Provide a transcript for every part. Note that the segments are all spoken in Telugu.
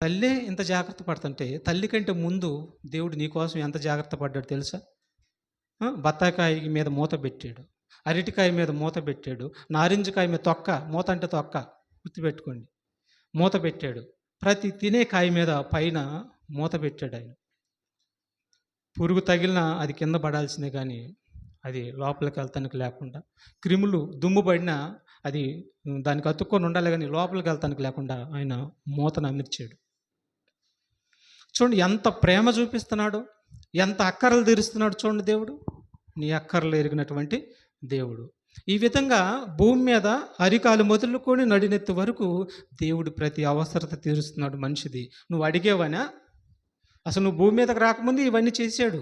తల్లే ఇంత జాగ్రత్త పడుతుంటే, తల్లి కంటే ముందు దేవుడు నీకోసం ఎంత జాగ్రత్త పడ్డాడో తెలుసా? బత్తాకాయ మీద మూత పెట్టాడు. అరటికాయ మీద మూత పెట్టాడు. నారింజకాయ మీద తొక్క, మూత అంటే తొక్క గుర్తుపెట్టుకోండి. మూత పెట్టాడు. ప్రతి తినే కాయ మీద పైన మూత పెట్టాడాయన. పురుగు తగిలినా అది కింద పడాల్సిందే గానీ, అది లోపలికెళ్తానికి లేకుండా, క్రిములు దుమ్ము పడినా అది దానికి అతుక్కొని ఉండాలి గానీ, లోపలికెళ్తానికి లేకుండా ఆయన మూతను అమర్చాడు. చూడండి ఎంత ప్రేమ చూపిస్తున్నాడో, ఎంత అక్కరలు తీరుస్తున్నాడు చూడండి దేవుడు. నీ అక్కరలు ఎరిగినటువంటి దేవుడు. ఈ విధంగా భూమి మీద అరికాలు మొదలుకొని నడినెత్తి వరకు దేవుడు ప్రతి అవసరత తీరుస్తున్నాడు మనిషిది. నువ్వు అడిగేవనా? అసలు నువ్వు భూమి మీదకి రాకముందు ఇవన్నీ చేశాడు.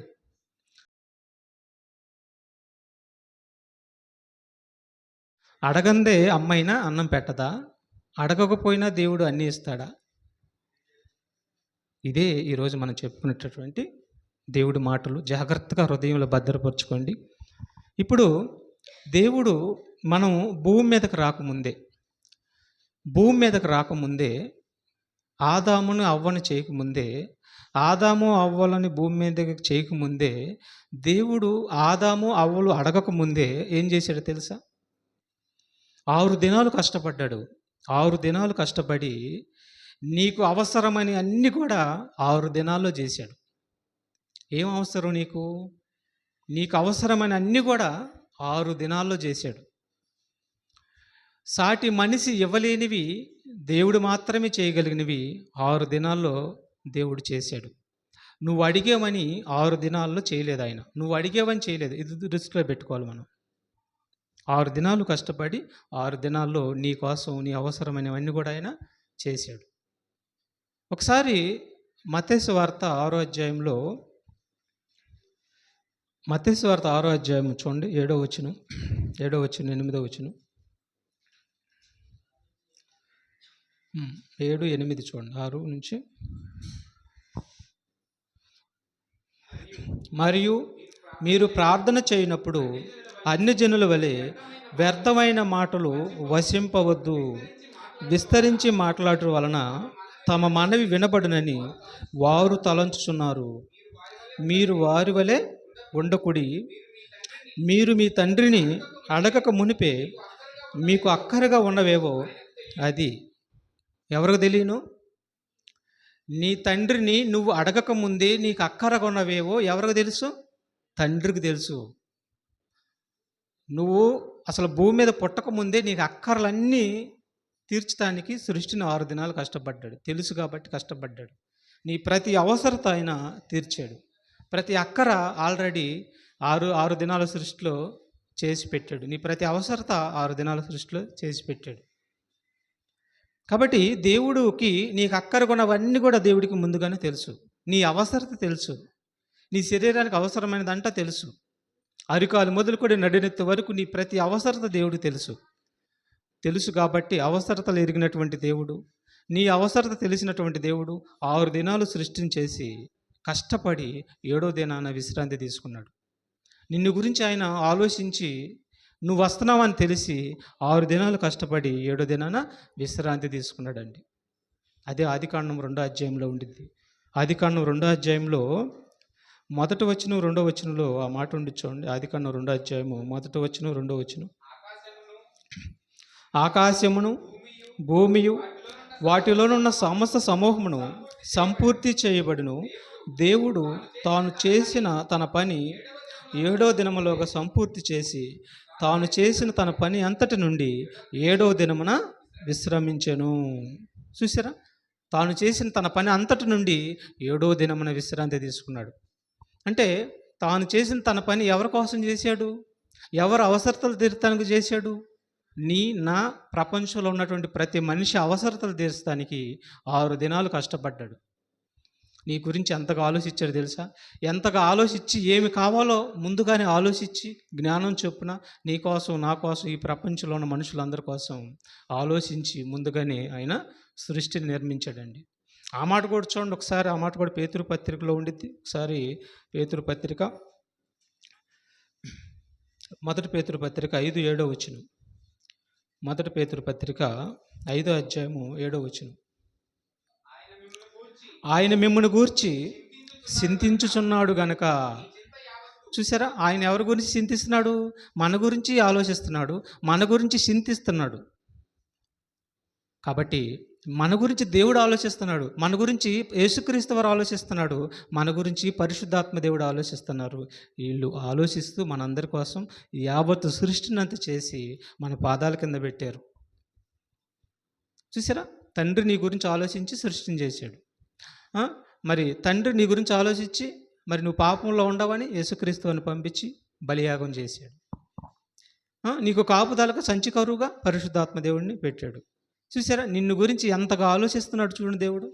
అడగందే అమ్మైనా అన్నం పెట్టదా? అడగకపోయినా దేవుడు అన్నీ ఇస్తాడా? ఇదే ఈరోజు మనం చెప్పుకునేటటువంటి దేవుడి మాటలు. జాగ్రత్తగా హృదయంలో భద్రపరచుకోండి. ఇప్పుడు దేవుడు మనం భూమి మీదకి రాకముందే ఆదామును అవ్వను చేయకముందే, ఆదాము అవ్వలని భూమి మీదకి చేయకముందే, దేవుడు ఆదాము అవ్వలు అడగకముందే ఏం చేశాడో తెలుసా? 6 దినాలు కష్టపడ్డాడు. 6 దినాలు కష్టపడి నీకు అవసరమని అన్నీ కూడా 6 దినాల్లో చేశాడు. ఏం అవసరం నీకు? నీకు అవసరమని అన్నీ కూడా 6 దినాల్లో చేశాడు. సాటి మనిషి ఇవ్వలేనివి దేవుడు మాత్రమే చేయగలిగినవి 6 దినాల్లో దేవుడు చేశాడు. నువ్వు అడిగేవని 6 దినాల్లో చేయలేదు ఆయన. నువ్వు అడిగేవని చేయలేదు. ఇది దృష్టిలో పెట్టుకోవాలి మనం. 6 దినాలు కష్టపడి 6 దినాల్లో నీ కోసం నీ అవసరమైనవన్నీ కూడా ఆయన చేశాడు. ఒకసారి మత్తయి సువార్త 6వ అధ్యాయంలో, మత్తయి సువార్త 6వ అధ్యాయం చూడండి, 7వ వచనం, 8వ వచనం, 7, 8 చూడండి. 6 నుంచి. మరియు మీరు ప్రార్థన చేయనప్పుడు అన్ని జనుల వలె వ్యర్థమైన మాటలు వశింపవద్దు. విస్తరించి మాట్లాడటం వలన తమ మనవి వినబడునని వారు తలంచుచున్నారు. మీరు వారి వలె ఉండకుడి. మీరు మీ తండ్రిని అడగక మునిపే మీకు అక్కరగా ఉన్నవేవో అది ఎవరికి తెలియను? నీ తండ్రిని నువ్వు అడగక ముందే నీకు అక్కరగా ఉన్నవేవో ఎవరికి తెలుసు? తండ్రికి తెలుసు. నువ్వు అసలు భూమి మీద పుట్టక ముందే నీకు అక్కర్లన్నీ తీర్చడానికి సృష్టిని 6 దినాలు కష్టపడ్డాడు. తెలుసు కాబట్టి కష్టపడ్డాడు. నీ ప్రతి అవసరత ఆయన తీర్చాడు. ప్రతి అక్కర ఆల్రెడీ 6 దినాల సృష్టిలో చేసి పెట్టాడు. నీ ప్రతి అవసరత 6 దినాల సృష్టిలో చేసి పెట్టాడు. కాబట్టి దేవుడికి నీకు అక్కరగొన్నవన్నీ కూడా దేవుడికి ముందుగానే తెలుసు. నీ అవసరత తెలుసు. నీ శరీరానికి అవసరమైనదంట తెలుసు. అరికాలు మొదలుకొని నడినెత్తి వరకు నీ ప్రతి అవసరత దేవుడికి తెలుసు కాబట్టి అవసరతలు ఎరిగినటువంటి దేవుడు, నీ అవసరత తెలిసినటువంటి దేవుడు 6 దినాలు సృష్టించేసి కష్టపడి 7వ దినాన విశ్రాంతి తీసుకున్నాడు. నిన్ను గురించి ఆయన ఆలోచించి నువ్వు వస్తున్నావని తెలిసి 6 దినాలు కష్టపడి 7వ దినాన విశ్రాంతి తీసుకున్నాడండి. అదే ఆదికాండం 2వ అధ్యాయంలో ఉండిద్ది. ఆదికాండం 2వ అధ్యాయంలో 1వ వచనం 2వ వచనంలో ఆ మాట ఉండి చూడండి. ఆదికాండం 2వ అధ్యాయము 1వ వచనం 2వ వచనం. ఆకాశమును భూమియు వాటిలోనున్న సమస్త సమూహమును సంపూర్తి చేయబడును. దేవుడు తాను చేసిన తన పని 7వ దినములోగా సంపూర్తి చేసి తాను చేసిన తన పని అంతటి నుండి 7వ దినమున విశ్రమించెను. చూసారా? తాను చేసిన తన పని అంతటి నుండి 7వ దినమున విశ్రాంతి తీసుకున్నాడు. అంటే తాను చేసిన తన పని ఎవరి కోసం చేశాడు? ఎవరు అవసరతలు తీర్చడానికి చేశాడు? నా ప్రపంచంలో ఉన్నటువంటి ప్రతి మనిషి అవసరతలు తీర్చడానికి 6 దినాలు కష్టపడ్డాడు. నీ గురించి ఎంతగా ఆలోచించాడు తెలుసా? ఎంతగా ఆలోచించి ఏమి కావాలో ముందుగానే ఆలోచించి జ్ఞానం చొప్పున నీ కోసం నా కోసం ఈ ప్రపంచంలో ఉన్న మనుషులందరి కోసం ఆలోచించి ముందుగానే ఆయన సృష్టిని నిర్మించాడండి. ఆ మాట కూడా చూడండి ఒకసారి. ఆ మాట కూడా పేతురు పత్రికలో ఉండిద్ది. ఒకసారి పేతురు పత్రిక, 1 పేతురు పత్రిక 5-7 వచనం. 1 పేతురు పత్రిక 5వ అధ్యాయము 7వ వచనం. ఆయన మిమ్మును గూర్చి చింతించుచున్నాడు గనక. చూసారా, ఆయన ఎవరి గురించి చింతిస్తున్నాడు? మన గురించి ఆలోచిస్తున్నాడు, మన గురించి చింతిస్తున్నాడు. కాబట్టి మన గురించి దేవుడు ఆలోచిస్తున్నాడు, మన గురించి యేసుక్రీస్తు వారు ఆలోచిస్తున్నాడు, మన గురించి పరిశుద్ధాత్మ దేవుడు ఆలోచిస్తున్నారు. వీళ్ళు ఆలోచిస్తూ మనందరి కోసం యావత్తు సృష్టినంత చేసి మన పాదాల కింద పెట్టారు. చూసారా, తండ్రి నీ గురించి ఆలోచించి సృష్టిని చేశాడు. మరి తండ్రి నీ గురించి ఆలోచించి మరి నువ్వు పాపంలో ఉండవని యేసుక్రీస్తుని పంపించి బలియాగం చేశాడు. నీకు కాపుదలకు సంచి కరువుగా పరిశుద్ధాత్మ దేవుడిని పెట్టాడు. చూసారా, నిన్ను గురించి ఎంతగా ఆలోచిస్తున్నాడు చూడండి. దేవుడు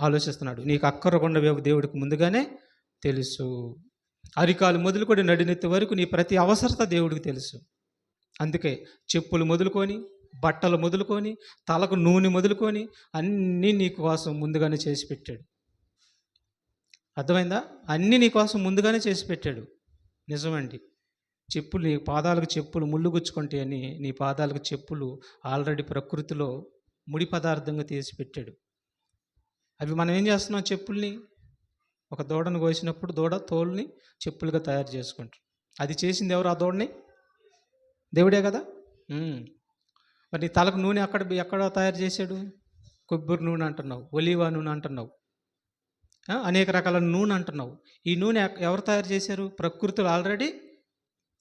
ఆలోచిస్తున్నాడు. నీకు అక్కరకుండా దేవుడికి ముందుగానే తెలుసు. అరికాలు మొదలుకొని నడినెత్తి వరకు నీ ప్రతి అవసరత దేవుడికి తెలుసు. అందుకే చెప్పులు మొదలుకొని, బట్టలు మొదలుకొని, తలకు నూనె మొదలుకొని అన్నీ నీ కోసం ముందుగానే చేసి పెట్టాడు. అర్థమైందా? అన్నీ నీ కోసం ముందుగానే చేసి పెట్టాడు. నిజమండి. చెప్పులు, నీ పాదాలకు చెప్పులు ముళ్ళు గుచ్చుకుంటే అని నీ పాదాలకు చెప్పులు ఆల్రెడీ ప్రకృతిలో ముడి పదార్థంగా తీసి పెట్టాడు. అవి మనం ఏం చేస్తున్నాం? చెప్పుల్ని ఒక దూడను కోసినప్పుడు దూడ తోలుని చెప్పులుగా తయారు చేసుకుంటాం. అది చేసింది ఎవరు? ఆ దూడని దేవుడే కదా. మరి నీ తలకు నూనె ఎక్కడ తయారు చేశాడు? కొబ్బరి నూనె అంటున్నావు, ఒలీవా నూనె అంటున్నావు, అనేక రకాల నూనె అంటున్నావు. ఈ నూనె ఎవరు తయారు చేశారు? ప్రకృతిలో ఆల్రెడీ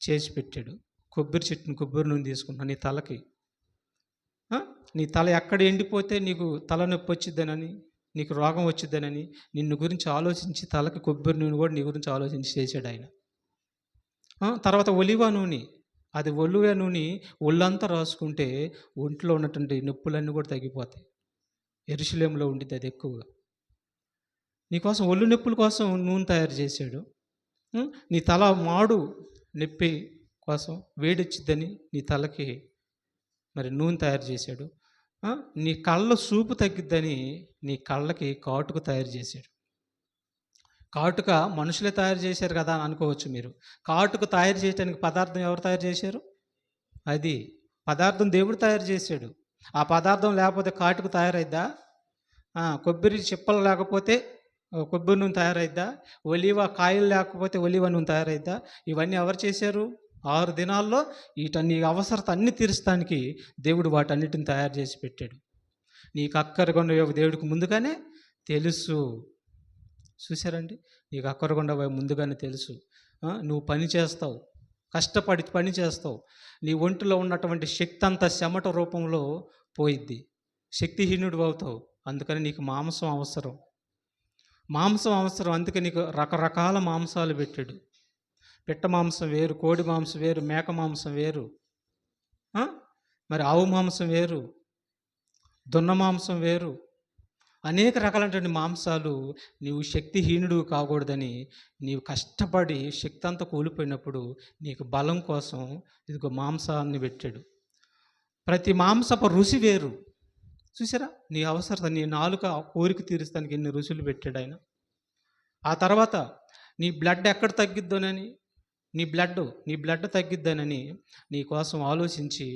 చేసి పెట్టాడు. కొబ్బరి చెట్టుని కొబ్బరి నూనె తీసుకుంటున్నావు నీ తలకి. నీ తల ఎక్కడ ఎండిపోతే నీకు తలనొప్పి వచ్చిద్దనని, నీకు రోగం వచ్చిద్దనని నిన్ను గురించి ఆలోచించి తలకి కొబ్బరి నూనె కూడా నీ గురించి ఆలోచించి చేశాడు ఆయన. తర్వాత ఒలివా నూనె, అది ఒలివా నూనె ఒళ్ళంతా రాసుకుంటే ఒంట్లో ఉన్నటువంటి నొప్పులన్నీ కూడా తగ్గిపోతాయి. యెరూషలేములో ఉండిద్ది అది ఎక్కువగా. నీకోసం ఒళ్ళు నొప్పుల కోసం నూనె తయారు చేశాడు. నీ తల మాడు నొప్పి కోసం వేడొచ్చిద్దని నీ తలకి మరి నూనె తయారు చేశాడు. నీ కళ్ళ చూపు తగ్గిద్దని నీ కళ్ళకి కాటుక తయారు చేశాడు. కాటుక మనుషులే తయారు చేశారు కదా అని అనుకోవచ్చు మీరు. కాటుక తయారు చేయడానికి పదార్థం ఎవరు తయారు చేశారు? అది పదార్థం దేవుడు తయారు చేశాడు. ఆ పదార్థం లేకపోతే కాటుక తయారైద్దా? కొబ్బరి చిప్పలు లేకపోతే కొబ్బరి నూనె తయారైద్దా? ఒలివ కాయలు లేకపోతే ఒలివ నూనె తయారైద్దా? ఇవన్నీ ఎవరు చేశారు? 6 దినాల్లో వీటన్ని అవసరత అన్ని తీర్చడానికి దేవుడు వాటన్నిటిని తయారు చేసి పెట్టాడు. నీకు అక్కరగొండ దేవుడికి ముందుగానే తెలుసు. చూసారండి, నీకు అక్కరగొండ ముందుగానే తెలుసు. నువ్వు పని చేస్తావు, కష్టపడి పని చేస్తావు, నీ ఒంటిలో ఉన్నటువంటి శక్తి అంతా చెమట రూపంలో పోయిద్ది, శక్తిహీనుడు అవుతావు. అందుకని నీకు మాంసం అవసరం. అందుకే నీకు రకరకాల మాంసాలు పెట్టాడు. పిట్ట మాంసం వేరు, కోడి మాంసం వేరు, మేక మాంసం వేరు, మరి ఆవు మాంసం వేరు, దున్న మాంసం వేరు, అనేక రకాలైనటువంటి మాంసాలు. నీవు శక్తిహీనుడు కాకూడదని నీవు కష్టపడి శక్తి అంతా కోల్పోయినప్పుడు నీకు బలం కోసం ఇదిగో మాంసాన్ని పెట్టాడు. ప్రతి మాంసపు రుచి వేరు. చూసారా, నీ అవసరత, నీ నాలుక కోరిక తీరుస్తానికి ఎన్ని రుచులు పెట్టాడు ఆయన. ఆ తర్వాత నీ బ్లడ్ ఎక్కడ తగ్గిద్దోనని, నీ బ్లడ్ తగ్గిద్దనని నీ కోసం ఆలోచించి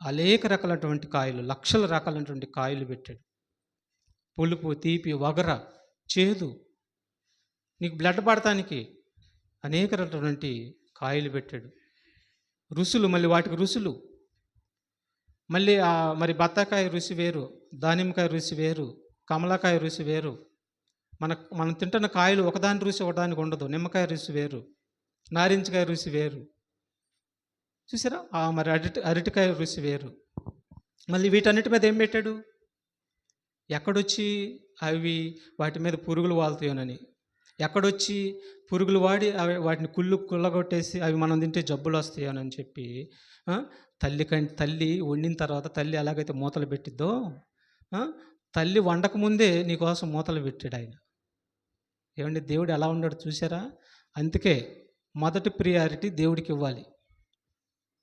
అనేక రకాలైనటువంటి కాయలు, లక్షల రకాలైనటువంటి కాయలు పెట్టాడు. పులుపు, తీపి, వగర, చేదు, నీకు బ్లడ్ పడటానికి అనేక రకమైనటువంటి కాయలు పెట్టాడు. రుసులు, మళ్ళీ వాటికి రుసులు, మళ్ళీ మరి బత్తాకాయ రుచి వేరు, దానిమ్మకాయ రుచి వేరు, కమలాకాయ రుచి వేరు. మనం తింటున్న కాయలు ఒకదాని రుచి ఒకదానికి ఉండదు. నిమ్మకాయ రుచి వేరు, నారింజకాయ రుచి వేరు. చూసారా, మరి అరటికాయ రుచి వేరు. మళ్ళీ వీటన్నిటి మీద ఏం పెట్టాడు? ఎక్కడొచ్చి అవి వాటి మీద పురుగులు వాళ్తాయోనని, ఎక్కడొచ్చి పురుగులు వాడి వాటిని కుళ్ళగొట్టేసి అవి మనం తింటే జబ్బులు వస్తాయోనని చెప్పి తల్లి వండిన తర్వాత తల్లి ఎలాగైతే మూతలు పెట్టిద్దో, తల్లి వండకముందే నీకోసం మూతలు పెట్టాడు ఆయన. ఏమండి, దేవుడు ఎలా ఉన్నాడు చూసారా? అందుకే మొదటి ప్రియారిటీ దేవుడికి ఇవ్వాలి.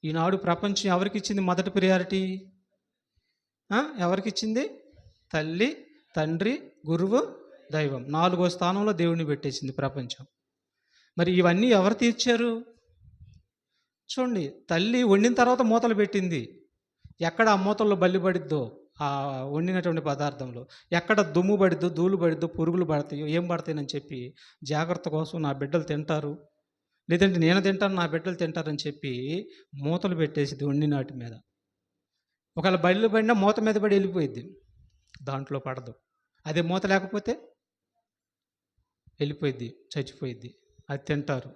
ఈనాడు ప్రపంచం ఎవరికి ఇచ్చింది మొదటి ప్రియారిటీ? ఎవరికి ఇచ్చింది? తల్లి, తండ్రి, గురువు, దైవం. 4వ స్థానంలో దేవుడిని పెట్టేసింది ప్రపంచం. మరి ఇవన్నీ ఎవరు తీర్చారు? చూడండి, తల్లి వండిన తర్వాత మూతలు పెట్టింది. ఎక్కడ ఆ మూతల్లో బల్లి పడిద్దో ఆ వండినటువంటి పదార్థంలో. ఎక్కడ దుమ్ము పడిద్దో, ధూళి పడిద్దో, పురుగులు పడతాయో, ఏం పడతాయని చెప్పి జాగ్రత్త కోసం నా బిడ్డలు తింటారు. లేదంటే నేను తింటాను, నా బిడ్డలు తింటారని చెప్పి మూతలు పెట్టేసిద్ది వండిన వాటి మీద. ఒకవేళ బళ్ళు పడినా మూత మీద పడి వెళ్ళిపోయిద్ది. దాంట్లో పడదు. అదే మూత లేకపోతే వెళ్ళిపోయిద్ది, చచ్చిపోయిద్ది. అది తింటారు,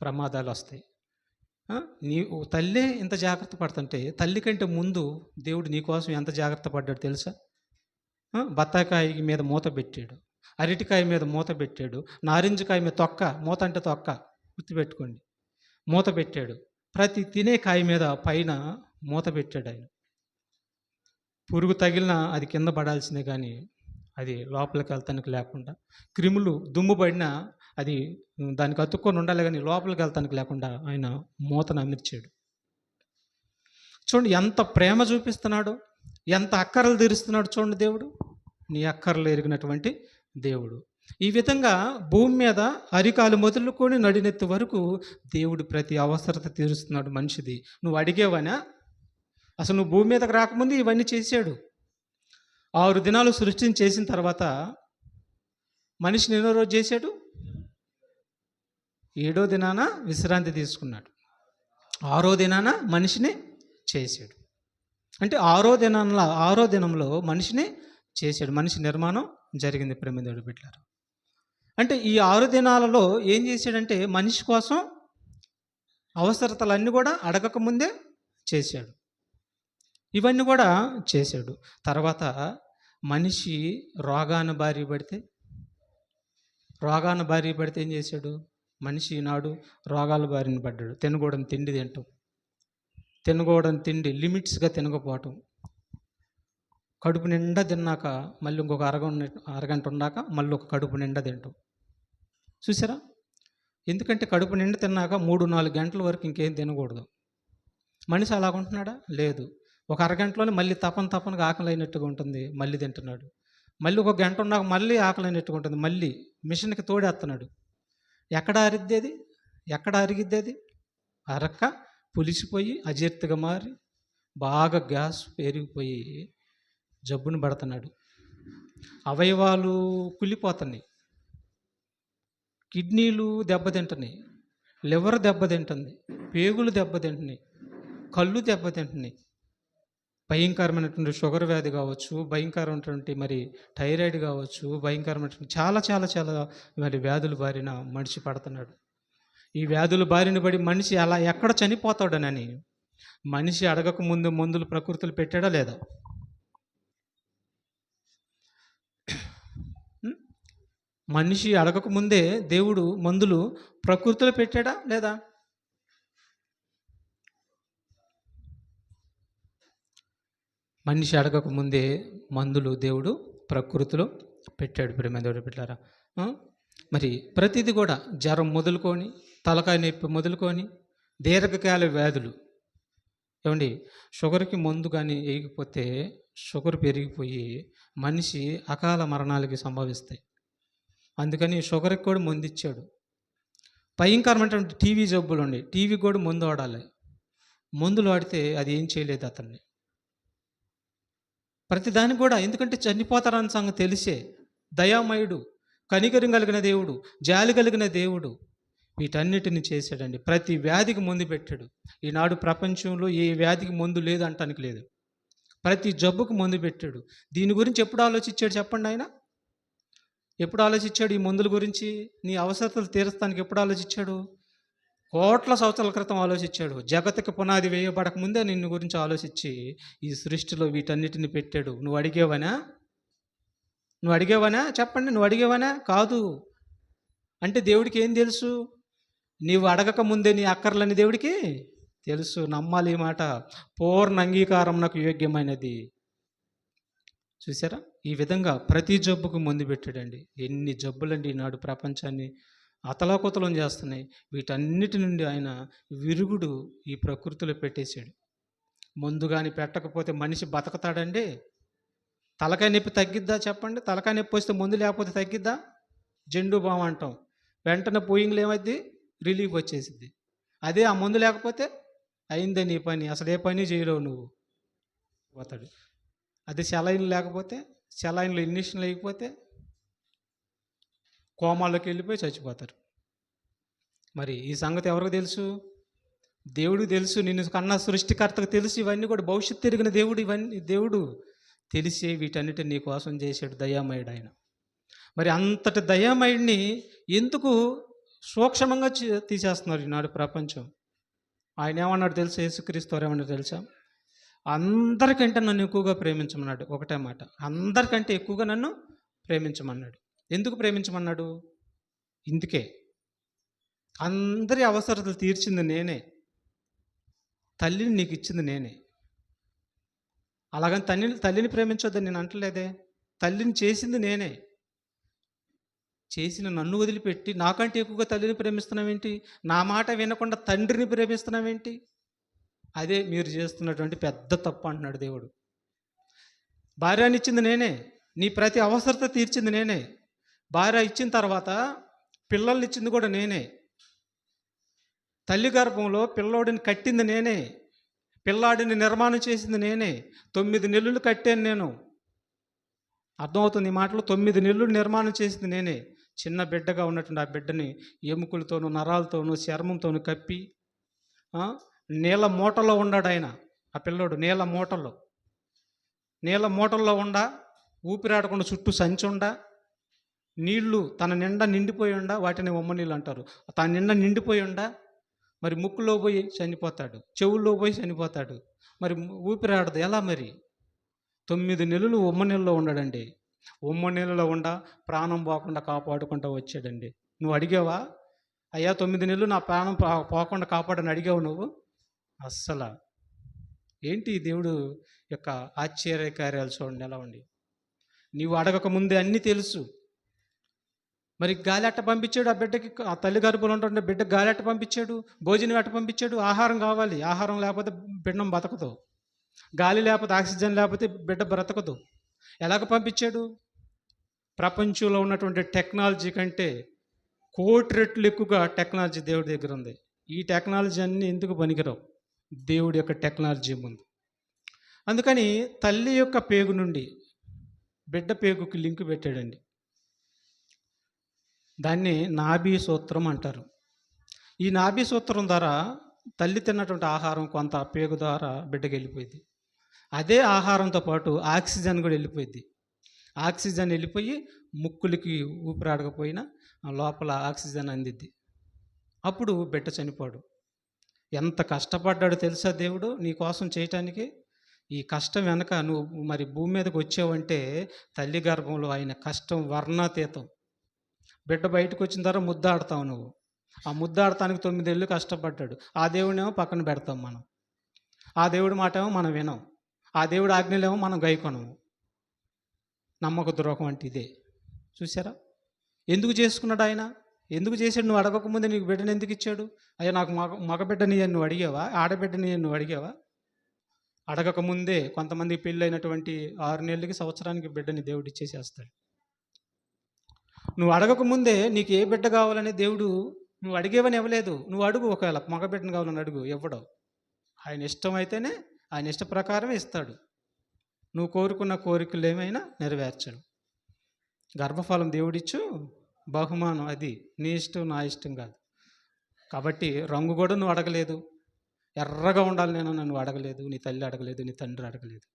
ప్రమాదాలొస్తాయి. నీ తల్లే ఇంత జాగ్రత్త పడుతుంటే, తల్లి కంటే ముందు దేవుడు నీ కోసం ఎంత జాగ్రత్త పడ్డాడు తెలుసా? బత్తాకాయ మీద మూత పెట్టాడు, అరటికాయ మీద మూత పెట్టాడు, నారింజకాయ మీద తొక్క, మూత అంటే తొక్క, గుర్తుపెట్టుకోండి, మూత పెట్టాడు. ప్రతి తినే కాయ మీద పైన మూత పెట్టాడు ఆయన. పురుగు తగిలినా అది కింద పడాల్సిందే కానీ అది లోపలికి వెళ్తానికి లేకుండా, క్రిములు దుమ్ము పడినా అది దానికి అతుక్కొని ఉండాలి కానీ లోపలికి వెళ్తానికి లేకుండా ఆయన మూతను అమర్చాడు. చూడండి ఎంత ప్రేమ చూపిస్తున్నాడు, ఎంత అక్కరలు తీరుస్తున్నాడు చూడండి దేవుడు. నీ అక్కర్లు ఎరిగినటువంటి దేవుడు. ఈ విధంగా భూమి మీద అరికాలు మొదలుకొని నడినెత్తి వరకు దేవుడు ప్రతి అవసరత తీరుస్తున్నాడు మనిషిది. నువ్వు అడిగేవనా? అసలు నువ్వు భూమి మీదకి రాకముందు ఇవన్నీ చేశాడు. 6 దినాలు సృష్టిని చేసిన తర్వాత మనిషిని ఎన్నో రోజు చేశాడు? 7వ దినాన విశ్రాంతి తీసుకున్నాడు. 6వ దినాన మనిషిని చేశాడు. అంటే 6వ దినంలో మనిషిని చేశాడు. మనిషి నిర్మాణం జరిగింది ప్రేమదేవుడు బిడ్డలారా. అంటే ఈ 6 దినాలలో ఏం చేశాడంటే మనిషి కోసం అవసరతలన్నీ కూడా అడగకముందే చేశాడు. ఇవన్నీ కూడా చేశాడు. తర్వాత మనిషి రోగాన బారి పడితే ఏం చేశాడు? మనిషి నాడు రోగాల బారిన పడ్డాడు. తినకూడని తిండి తింటాం, తినకూడని తిండి లిమిట్స్గా తినకపోవటం, కడుపు నిండా తిన్నాక మళ్ళీ ఇంకొక అరగంట ఉన్నాక మళ్ళీ ఒక కడుపు నిండా తింటాం. చూసారా? ఎందుకంటే కడుపు నిండా తిన్నాక 3-4 గంటల వరకు ఇంకేం తినకూడదు. మనిషి అలాగుంటున్నాడా? లేదు. ఒక అరగంటలోనే మళ్ళీ తపనగా ఆకలి అయినట్టుగా ఉంటుంది, మళ్ళీ తింటున్నాడు. మళ్ళీ ఒక గంట ఉన్నాక మళ్ళీ ఆకలి అయినట్టుగా ఉంటుంది, మళ్ళీ మిషన్కి తోడేస్తున్నాడు. ఎక్కడ అరిగిద్ది అది? అరక్క పులిసిపోయి అజీర్తిగా మారి బాగా గ్యాస్ పెరిగిపోయి జబ్బును పడుతున్నాడు. అవయవాలు కుళ్ళిపోతున్నాయి, కిడ్నీలు దెబ్బతింటున్నాయి, లివర్ దెబ్బతింటుంది, పేగులు దెబ్బతింటున్నాయి, కళ్ళు దెబ్బతింటున్నాయి. భయంకరమైనటువంటి షుగర్ వ్యాధి కావచ్చు, భయంకరమైనటువంటి మరి థైరాయిడ్ కావచ్చు, భయంకరమైనటువంటి చాలా మరి వ్యాధుల బారిన మనిషి పడుతున్నాడు. ఈ వ్యాధుల బారిన పడి మనిషి అలా ఎక్కడ చనిపోతాడనని మనిషి అడగక ముందు మందులు ప్రకృతులు పెట్టాడా లేదా? మనిషి అడగక ముందే దేవుడు మందులు ప్రకృతిలో పెట్టాడా లేదా? మనిషి అడగక ముందే మందులు దేవుడు ప్రకృతిలో పెట్టాడు ప్రేమదేవుడు బిడ్డలారా. మరి ప్రతిదీ కూడా జ్వరం మొదలుకొని, తలకాయ నొప్పి మొదలుకొని, దీర్ఘకాల వ్యాధులు. ఏమండి, షుగర్కి మందు కానీ వేయకపోతే షుగర్ పెరిగిపోయి మనిషి అకాల మరణాలకి సంభవిస్తాయి. అందుకని షుగర్కి కూడా మందు ఇచ్చాడు. భయంకరమైనటువంటి టీవీ జబ్బులు ఉండి, టీవీ కూడా మందు వాడాలి. మందులు వాడితే అది ఏం చేయలేదు అతన్ని. ప్రతిదానికి కూడా, ఎందుకంటే చనిపోతారన్న సంగతి తెలిసే. దయామయుడు, కనికరం కలిగిన దేవుడు, జాలి కలిగిన దేవుడు వీటన్నిటిని చేశాడండి. ప్రతి వ్యాధికి మందు పెట్టాడు. ఈనాడు ప్రపంచంలో ఏ వ్యాధికి మందు లేదు అంటానికి లేదు. ప్రతి జబ్బుకు మందు పెట్టాడు. దీని గురించి ఎప్పుడు ఆలోచించాడు చెప్పండి ఆయన? ఎప్పుడు ఆలోచించాడు ఈ మందుల గురించి? నీ అవసరతలు తీర్చడానికి ఎప్పుడు ఆలోచించాడు? కోట్ల సంవత్సరాల క్రితం ఆలోచించాడు. జగత్తుకి పునాది వేయబడక ముందే నిన్ను గురించి ఆలోచించి ఈ సృష్టిలో వీటన్నిటిని పెట్టాడు. నువ్వు అడిగేవనా? చెప్పండి, నువ్వు అడిగేవనా? కాదు. అంటే దేవుడికి ఏం తెలుసు? నీవు అడగక ముందే నీ అక్కర్లని దేవుడికి తెలుసు. నమ్మాలి ఈ మాట. పూర్ణ అంగీకారం నాకు యోగ్యమైనది. చూసారా? ఈ విధంగా ప్రతి జబ్బుకు మందు పెట్టాడండి. ఎన్ని జబ్బులండి ఈనాడు ప్రపంచాన్ని అతలాకుతలం చేస్తున్నాయి. వీటన్నిటి నుండి ఆయన విరుగుడు ఈ ప్రకృతిలో పెట్టేశాడు. మందు కానీ పెట్టకపోతే మనిషి బతకతాడండి? తలకాయ నొప్పి తగ్గిద్దా చెప్పండి? తలకాయ నొప్పి వస్తే మందు లేకపోతే తగ్గిద్దా? జెండు బామ్ అంటాం, వెంటనే పోయింగ్లు ఏమైద్ది? రిలీఫ్ వచ్చేసిద్ది. అదే ఆ మందు లేకపోతే అయిందే నీ పని, అసలు ఏ పని చేయలేవు నువ్వు, పోతాడు. అది సెలైన్ లేకపోతే, సెలైన్లో ఇంజెక్షన్ లేకపోతే కోమాలోకి వెళ్ళిపోయి చచ్చిపోతారు. మరి ఈ సంగతి ఎవరికి తెలుసు? దేవుడికి తెలుసు. నిన్ను కన్న సృష్టికర్తకు తెలుసు. ఇవన్నీ కూడా భవిష్యత్తు తిరిగిన దేవుడు, ఇవన్నీ దేవుడు తెలిసి వీటన్నిటిని నీ కోసం చేశాడు. దయామయుడు ఆయన. మరి అంతటి దయామయుడిని ఎందుకు సూక్ష్మంగా తీసేస్తున్నారు ఈనాడు ప్రపంచం? ఆయన ఏమన్నాడు తెలుసా? యేసుక్రీస్తు వారు ఏమన్నాడు తెలుసా? అందరికంటే నన్ను ఎక్కువగా ప్రేమించమన్నాడు. ఒకటే మాట, అందరికంటే ఎక్కువగా నన్ను ప్రేమించమన్నాడు. ఎందుకు ప్రేమించమన్నాడు? ఇందుకే, అందరి అవసరతలు తీర్చింది నేనే, తల్లిని నీకు ఇచ్చింది నేనే. అలాగని తల్లిని ప్రేమించొద్దని నేను అంటలేదే. తల్లిని చేసింది నేనే. చేసిన నన్ను వదిలిపెట్టి నాకంటే ఎక్కువగా తల్లిని ప్రేమిస్తున్నావేంటి? నా మాట వినకుండా తండ్రిని ప్రేమిస్తున్నావేంటి? అదే మీరు చేస్తున్నటువంటి పెద్ద తప్పు అంటున్నాడు దేవుడు. భార్యని ఇచ్చింది నేనే, నీ ప్రతి అవసరత తీర్చింది నేనే. భార్య ఇచ్చిన తర్వాత పిల్లల్ని ఇచ్చింది కూడా నేనే. తల్లి గర్భంలో పిల్లోడిని కట్టింది నేనే, పిల్లాడిని నిర్మాణం చేసింది నేనే. 9 నెలలు కట్టాను నేను. అర్థమవుతుంది ఈ మాటలు? 9 నెలలు నిర్మాణం చేసింది నేనే. చిన్న బిడ్డగా ఉన్నటువంటి ఆ బిడ్డని ఎముకలతోనూ నరాలతోనూ చర్మంతోనూ కప్పి, నీళ్ళ మూటలో ఉన్నాడు ఆయన. ఆ పిల్లోడు నీళ్ళ మూటల్లో ఉండా, ఊపిరాడకుండా చుట్టూ సంచి ఉండా, నీళ్లు తన నిండా నిండిపోయి ఉండా, వాటిని ఉమ్మ నీళ్ళు అంటారు. తన నిండా నిండిపోయి ఉండా, మరి ముక్కులో పోయి చనిపోతాడు, చెవుల్లో పోయి చనిపోతాడు. మరి ఊపిరాడదు ఎలా? మరి 9 నెలలు ఉమ్మ నీళ్ళలో ఉన్నాడండి. ఉమ్మ నీళ్ళలో ఉండా ప్రాణం పోకుండా కాపాడుకుంటూ వచ్చాడండి. నువ్వు అడిగావా? అయ్యా 9 నెలలు నా ప్రాణం పోకుండా కాపాడని అడిగావు నువ్వు? అస్సలు. ఏంటి దేవుడు యొక్క ఆశ్చర్య కార్యాలు చూడండి ఎలా ఉండి. నీవు అడగక ముందే అన్నీ తెలుసు. మరి గాలి అట్ట పంపించాడు ఆ బిడ్డకి? ఆ తల్లి గర్భంలో ఉంటుండే బిడ్డకి గాలి అట్ట పంపించాడు, భోజనం అట్ట పంపించాడు. ఆహారం కావాలి, ఆహారం లేకపోతే బిడ్డం బతకదు. గాలి లేకపోతే, ఆక్సిజన్ లేకపోతే బిడ్డ బ్రతకదు. ఎలాగ పంపించాడు? ప్రపంచంలో ఉన్నటువంటి టెక్నాలజీ కంటే 1,000,000 రెట్లు ఎక్కువగా టెక్నాలజీ దేవుడి దగ్గర ఉంది. ఈ టెక్నాలజీ అన్నీ ఎందుకు పనికిరావు దేవుడి యొక్క టెక్నాలజీ ముందు. అందుకని తల్లి యొక్క పేగు నుండి బిడ్డ పేగుకి లింక్ పెట్టాడండి. దాన్ని నాభి సూత్రం అంటారు. ఈ నాభి సూత్రం ద్వారా తల్లి తిన్నటువంటి ఆహారం కొంత పేగు ద్వారా బిడ్డకి వెళ్ళిపోయింది. అదే ఆహారంతో పాటు ఆక్సిజన్ కూడా వెళ్ళిపోయింది. ఆక్సిజన్ వెళ్ళిపోయి ముక్కులకి ఊపిరాడకపోయినా లోపల ఆక్సిజన్ అందిద్ది. అప్పుడు బిడ్డ చనిపోడు. ఎంత కష్టపడ్డాడు తెలుసా దేవుడు నీ కోసం చేయటానికి? ఈ కష్టం వెనక నువ్వు మరి భూమి మీదకి వచ్చావంటే తల్లి గర్భంలో ఆయన కష్టం వర్ణాతీతం. బిడ్డ బయటకు వచ్చిన తర్వాత ముద్దాడతావు నువ్వు. ఆ ముద్దాడటానికి 9 ఏళ్ళు కష్టపడ్డాడు. ఆ దేవుడినేమో పక్కన పెడతాం మనం. ఆ దేవుడి మాట ఏమో మనం వినం. ఆ దేవుడి ఆజ్ఞలేమో మనం గైకొనము. నమ్మక ద్రోహం అంటే ఇదే. చూసారా ఎందుకు చేసుకున్నాడు ఆయన? ఎందుకు చేశాడు? నువ్వు అడగకముందే నీకు బిడ్డను ఎందుకు ఇచ్చాడు? అయ్యా నాకు మగబిడ్డని నువ్వు అడిగావా? ఆడబిడ్డని నువ్వు అడిగావా? అడగకముందే కొంతమంది పెళ్ళి అయినటువంటి 6 నెలలకి సంవత్సరానికి బిడ్డని దేవుడు ఇచ్చేసేస్తాడు. నువ్వు అడగకముందే నీకు ఏ బిడ్డ కావాలని దేవుడు నువ్వు అడిగేవని ఇవ్వలేదు. నువ్వు అడుగు, ఒకవేళ మగబిడ్డను కావాలని అడుగు, ఇవ్వడం. ఆయన ఇష్టం అయితేనే, ఆయన ఇష్ట ప్రకారమే ఇస్తాడు. నువ్వు కోరుకున్న కోరికలు ఏమైనా నెరవేర్చడు. గర్భఫలం దేవుడిచ్చు బహుమానం, అది నీ ఇష్టం నా ఇష్టం కాదు. కాబట్టి రంగు కూడా నువ్వు అడగలేదు. ఎర్రగా ఉండాలి నేను నన్ను అడగలేదు, నీ తల్లి అడగలేదు, నీ తండ్రి అడగలేదు.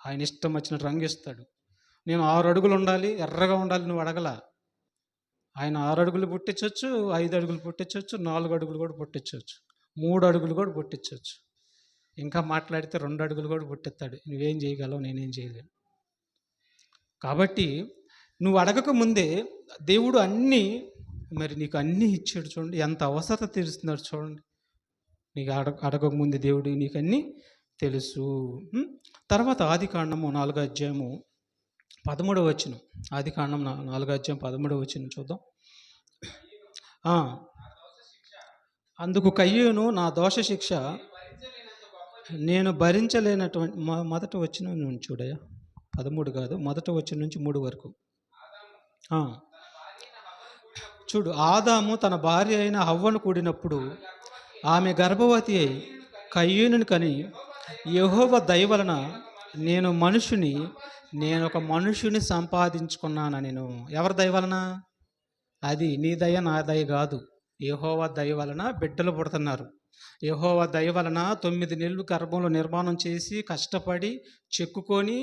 ఆయన ఇష్టం వచ్చిన రంగు ఇస్తాడు. నేను 6 అడుగులు ఉండాలి, ఎర్రగా ఉండాలి నువ్వు అడగల. ఆయన 6 అడుగులు పుట్టించవచ్చు, 5 అడుగులు పుట్టించవచ్చు, 4 అడుగులు కూడా పుట్టించవచ్చు, 3 అడుగులు కూడా పుట్టించవచ్చు. ఇంకా మాట్లాడితే 2 అడుగులు కూడా పుట్టిస్తాడు. నువ్వేం చేయగలవు, నేనేం చేయలేను. కాబట్టి నువ్వు అడగక ముందే దేవుడు అన్నీ మరి నీకు అన్నీ ఇచ్చాడు. చూడండి ఎంత అవసరత తీరుస్తున్నాడు చూడండి. నీకు అడగక ముందే దేవుడు నీకు అన్నీ తెలుసు. తర్వాత ఆదికాండము 4వ అధ్యాయము 13వ వచనం. ఆదికాండం 4వ అధ్యాయం 13వ వచనం చూద్దాం. అందుకు కయ్యూను, నా దోష శిక్ష నేను భరించలేనటువంటి మొదట వచ్చిన నుంచి చూడయా, 13 కాదు, మొదట వచ్చిన నుంచి 3 వరకు చూడు. ఆదాము తన భార్య అయిన హవ్వను కూడినప్పుడు ఆమె గర్భవతి అయి కయ్యూనుని కని యెహోవా దయ వలన నేను మనుషుని నేను ఒక మనుషుని సంపాదించుకున్నాను నేను. ఎవరి దయ వలన? అది నీ దయ నా దయ కాదు. యెహోవా దయ వలన బిడ్డలు పుడుతున్నారు. యెహోవా దయ వలన 9 నెలలు గర్భంలో నిర్మాణం చేసి కష్టపడి చెక్కుకొని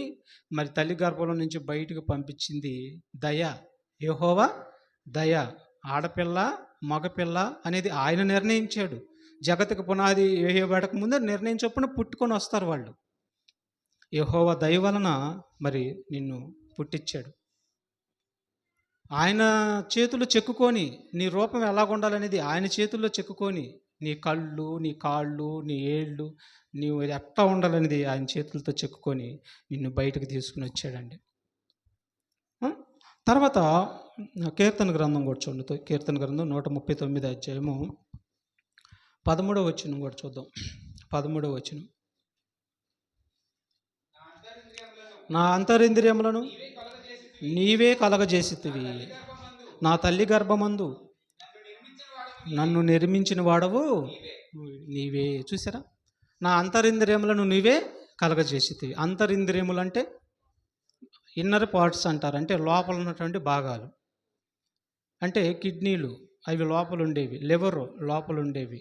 మరి తల్లి గర్భంలో నుంచి బయటకు పంపించింది దయ. యెహోవా దయ. ఆడపిల్ల మగపిల్ల అనేది ఆయన నిర్ణయించాడు. జగత్తుకు పునాది వేయబడక ముందు నిర్ణయం చొప్పున పుట్టుకొని వస్తారు వాళ్ళు. యెహోవా దయ వలన మరి నిన్ను పుట్టించాడు. ఆయన చేతులు చెక్కుకొని నీ రూపం ఎలాగుండాలనేది ఆయన చేతుల్లో చెక్కుకొని నీ కళ్ళు, నీ కాళ్ళు, నీ ఏళ్ళు నీవు ఎట్లా ఉండాలనేది ఆయన చేతులతో చెక్కుకొని నిన్ను బయటకు తీసుకుని వచ్చాడండి. తర్వాత కీర్తన గ్రంథం కూడా చూడండి. కీర్తన గ్రంథం 139 అధ్యాయము 13వ వచనం కూడా చూద్దాం. 13వ వచనం. నా అంతరింద్రియములను నీవే కలగజేసితివి. నా తల్లి గర్భమందు నన్ను నిర్మించిన వాడవు నీవే. చూసారా? నా అంతరింద్రియములను నీవే కలగజేసితివి. అంతరింద్రియములు అంటే ఇన్నర్ పార్ట్స్ అంటారు. అంటే లోపల ఉన్నటువంటి భాగాలు. అంటే కిడ్నీలు అవి లోపల ఉండేవి, లివర్ లోపల ఉండేవి.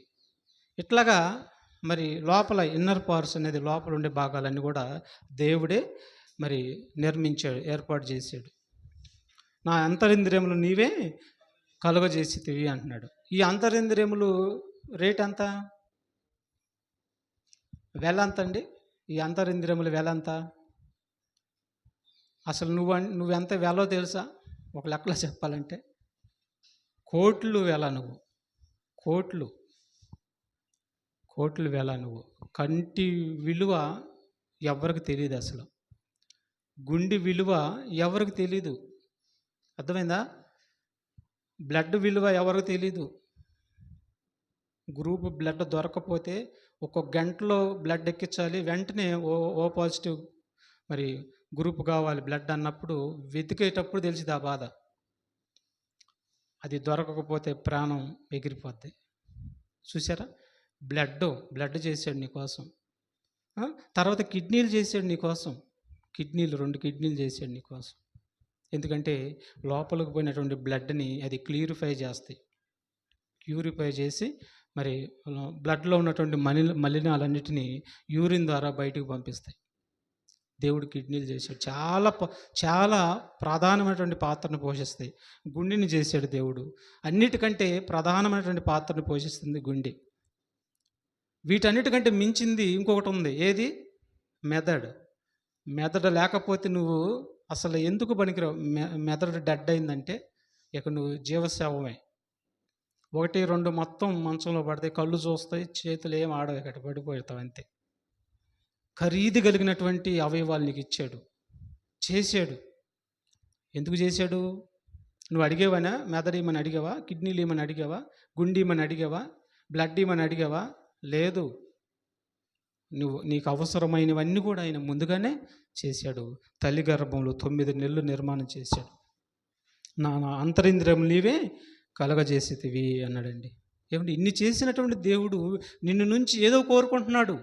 ఇట్లాగా మరి లోపల ఇన్నర్ పార్ట్స్ అనేది లోపల ఉండే భాగాలన్నీ కూడా దేవుడే మరి నిర్మించాడు, ఏర్పాటు చేశాడు. నా అంతరింద్రియములు నీవే కలుగజేసితివి అంటున్నాడు. ఈ అంతరింద్రియములు రేట్ ఎంత? వెల ఎంత అండి? ఈ అంతరింద్రియముల వెల ఎంత? అసలు నువ్వెంత వెలో తెలుసా? ఒక లెక్కలో చెప్పాలంటే కోట్లు వెల. నువ్వు కోట్లు వెల. నువ్వు కంటి విలువ ఎవరికి తెలియదు. అసలు గుండె విలువ ఎవరికి తెలీదు. అర్థమైందా? బ్లడ్ విలువ ఎవరికి తెలీదు. గ్రూప్ బ్లడ్ దొరకపోతే ఒక్కొక్క గంటలో బ్లడ్ ఎక్కించాలి, వెంటనే ఓ పాజిటివ్ మరి గ్రూప్ కావాలి బ్లడ్ అన్నప్పుడు వెతికేటప్పుడు తెలిసింది ఆ బాధ. అది దొరకకపోతే ప్రాణం ఎగిరిపోద్ది. చూసారా? బ్లడ్ చేశాడు నీకోసం. తర్వాత కిడ్నీలు చేశాడు నీకోసం. 2 కిడ్నీలు చేశాడు నీకోసం. ఎందుకంటే లోపలికి పోయినటువంటి బ్లడ్ని అది ప్యూరిఫై చేసి మరి బ్లడ్లో ఉన్నటువంటి మలినాలన్నిటినీ యూరిన్ ద్వారా బయటకు పంపిస్తాయి. దేవుడు కిడ్నీలు చేశాడు. చాలా ప్రధానమైనటువంటి పాత్రను పోషిస్తాయి. గుండెని చేశాడు దేవుడు. అన్నిటికంటే ప్రధానమైనటువంటి పాత్రను పోషిస్తుంది గుండె. వీటన్నిటికంటే మించింది ఇంకొకటి ఉంది. ఏది? మెదడు లేకపోతే నువ్వు అసలు ఎందుకు పనికిరావు. మెదడు డెడ్ అయిందంటే ఇక నువ్వు జీవశవమే. 1, 2 మొత్తం మంచంలో పడతాయి, కళ్ళు చూస్తాయి, చేతులు ఏం ఆడవు, ఇక్కడ పడిపోతావు అంతే. ఖరీదు కలిగినటువంటి అవయవాలు నీకు ఇచ్చాడు, చేశాడు. ఎందుకు చేశాడు? నువ్వు అడిగేవనా? మెదడు ఏమని అడిగావా? కిడ్నీలు ఏమని అడిగావా? గుండె ఏమని అడిగావా? బ్లడ్ ఏమని అడిగావా? లేదు. నీకు అవసరమైనవన్నీ కూడా ఆయన ముందుగానే చేశాడు. తల్లి గర్భంలో 9 నెలలు నిర్మాణం చేశాడు. నా అంతరింద్రియం నీవే కలగజేసేటివి అన్నాడండి. ఏమంటే ఇన్ని చేసినటువంటి దేవుడు నిన్ను నుంచి ఏదో కోరుకుంటున్నాడు.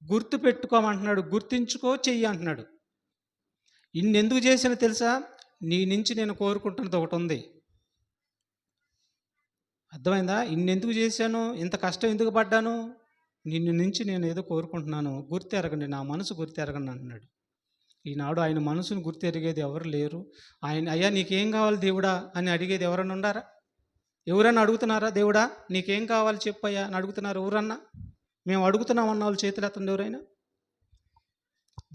గుర్తు పెట్టుకోమంటున్నాడు, గుర్తించుకో, చెయ్యి అంటున్నాడు. ఇన్నెందుకు చేసినా తెలుసా? నీ నుంచి నేను కోరుకుంటున్నది ఒకటి ఉంది. అర్థమైందా? ఇన్నెందుకు చేశాను, ఇంత కష్టం ఎందుకు పడ్డాను? నిన్ను నుంచి నేను ఏదో కోరుకుంటున్నాను, గుర్తెరగండి, నా మనసు గుర్తెరగండి అంటున్నాడు. ఈనాడు ఆయన మనసును గుర్తెరిగేది ఎవరు లేరు. అయ్యా నీకేం కావాలి దేవుడా అని అడిగేది ఎవరన్నా ఉండారా? ఎవరన్నా అడుగుతున్నారా? దేవుడా నీకేం కావాలి చెప్పయ్యా అని అడుగుతున్నారు ఎవరన్నా? మేము అడుగుతున్నామన్న వాళ్ళు చేతులు ఎత్తండి ఎవరైనా.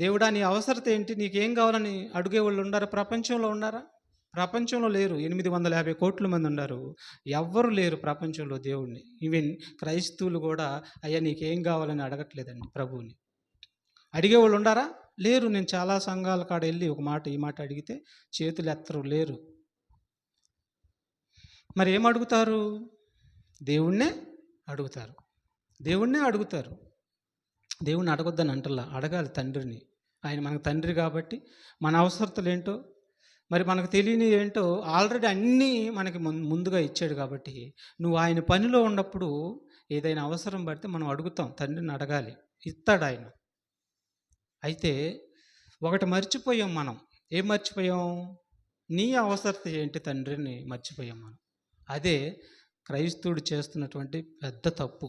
దేవుడా నీ అవసరత ఏంటి, నీకేం కావాలని అడిగేవాళ్ళు ఉండారా? ప్రపంచంలో ఉండారా? ప్రపంచంలో లేరు. 850 కోట్ల మంది ఉన్నారు, ఎవ్వరు లేరు ప్రపంచంలో దేవుణ్ణి. ఈవెన్ క్రైస్తవులు కూడా అయ్యా నీకేం కావాలని అడగట్లేదండి ప్రభువుని. అడిగేవాళ్ళు ఉండారా? లేరు. నేను చాలా సంఘాల కాడ వెళ్ళి ఈ మాట అడిగితే చేతులు ఎత్తరు, లేరు. మరి ఏం అడుగుతారు? దేవుణ్ణే అడుగుతారు. దేవుణ్ణి అడగొద్దని అంటల్లా, అడగాలి తండ్రిని. ఆయన మనకు తండ్రి కాబట్టి మన అవసరతలు ఏంటో మరి మనకు తెలియని ఏంటో ఆల్రెడీ అన్నీ మనకి ముందుగా ఇచ్చాడు. కాబట్టి నువ్వు ఆయన పనిలో ఉన్నప్పుడు ఏదైనా అవసరం పడితే మనం అడుగుతాం, తండ్రిని అడగాలి, ఇస్తాడు ఆయన. అయితే ఒకటి మర్చిపోయాం మనం. ఏం మర్చిపోయాం? నీ అవసరత ఏంటి తండ్రిని మర్చిపోయాం మనం. అదే క్రైస్తవుడు చేస్తున్నటువంటి పెద్ద తప్పు.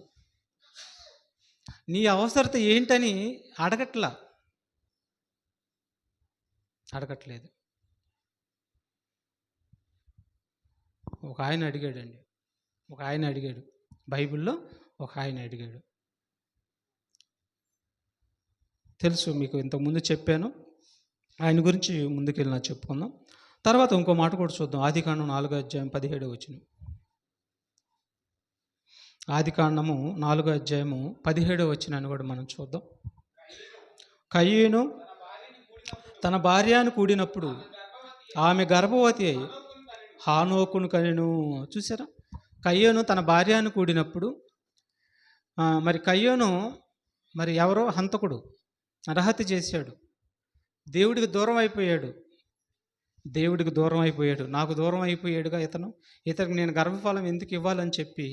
నీ అవసరత ఏంటని అడగట్లేదు. ఒక ఆయన అడిగాడు. బైబిల్‌లో ఒక ఆయన అడిగాడు. తెలుసు, మీకు ఇంతకుముందు చెప్పాను. ఆయన గురించి ముందుకెళ్ళినా చెప్పుకుందాం. తర్వాత ఇంకో మాట కూడా చూద్దాం. ఆదికాండం 4వ అధ్యాయం 17వ వచనం. ఆదికాండము 4వ అధ్యాయము 17వ వచనాన్ని కూడా మనం చూద్దాం. కయీను తన భార్యను కూడినప్పుడు ఆమె గర్భవతి అయి హానోకును కనెను. చూసారా? కయ్యోను తన భార్యను కూడినప్పుడు మరి కయ్యోను మరి ఎవరో హంతకుడు, నరహత్య చేశాడు. దేవుడికి దూరం అయిపోయాడు. నాకు దూరం అయిపోయాడుగా ఇతనికి నేను గర్భఫలం ఎందుకు ఇవ్వాలని చెప్పి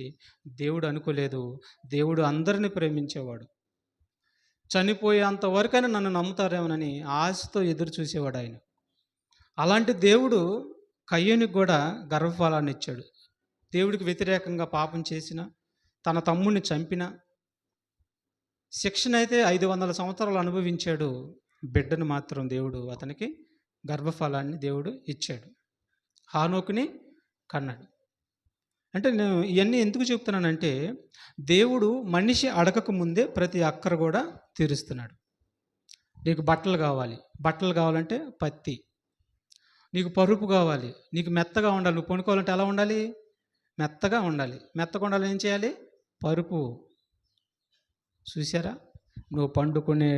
దేవుడు అనుకోలేదు. దేవుడు అందరిని ప్రేమించేవాడు. చనిపోయేంత వరకైనా నన్ను నమ్ముతారేమోనని ఆశతో ఎదురు చూసేవాడు ఆయన. అలాంటి దేవుడు కయ్యోనికి కూడా గర్భఫలాన్ని ఇచ్చాడు. దేవుడికి వ్యతిరేకంగా పాపం చేసిన, తన తమ్ముడిని చంపిన, శిక్షనైతే 500 సంవత్సరాలు అనుభవించాడు. బిడ్డను మాత్రం దేవుడు అతనికి గర్భఫలాన్ని దేవుడు ఇచ్చాడు. హానోకుని కన్నాడు. అంటే నేను ఇవన్నీ ఎందుకు చెప్తున్నానంటే, దేవుడు మనిషి అడగక ముందే ప్రతి అక్కర కూడా తీరుస్తున్నాడు. నీకు బట్టలు కావాలంటే పత్తి. నీకు పరుపు కావాలి, నీకు మెత్తగా ఉండాలి. నువ్వు పడుకోవాలంటే ఎలా ఉండాలి? మెత్తగా ఉండాలి. ఏం చేయాలి? పరుపు. చూసారా? నువ్వు పండుకునే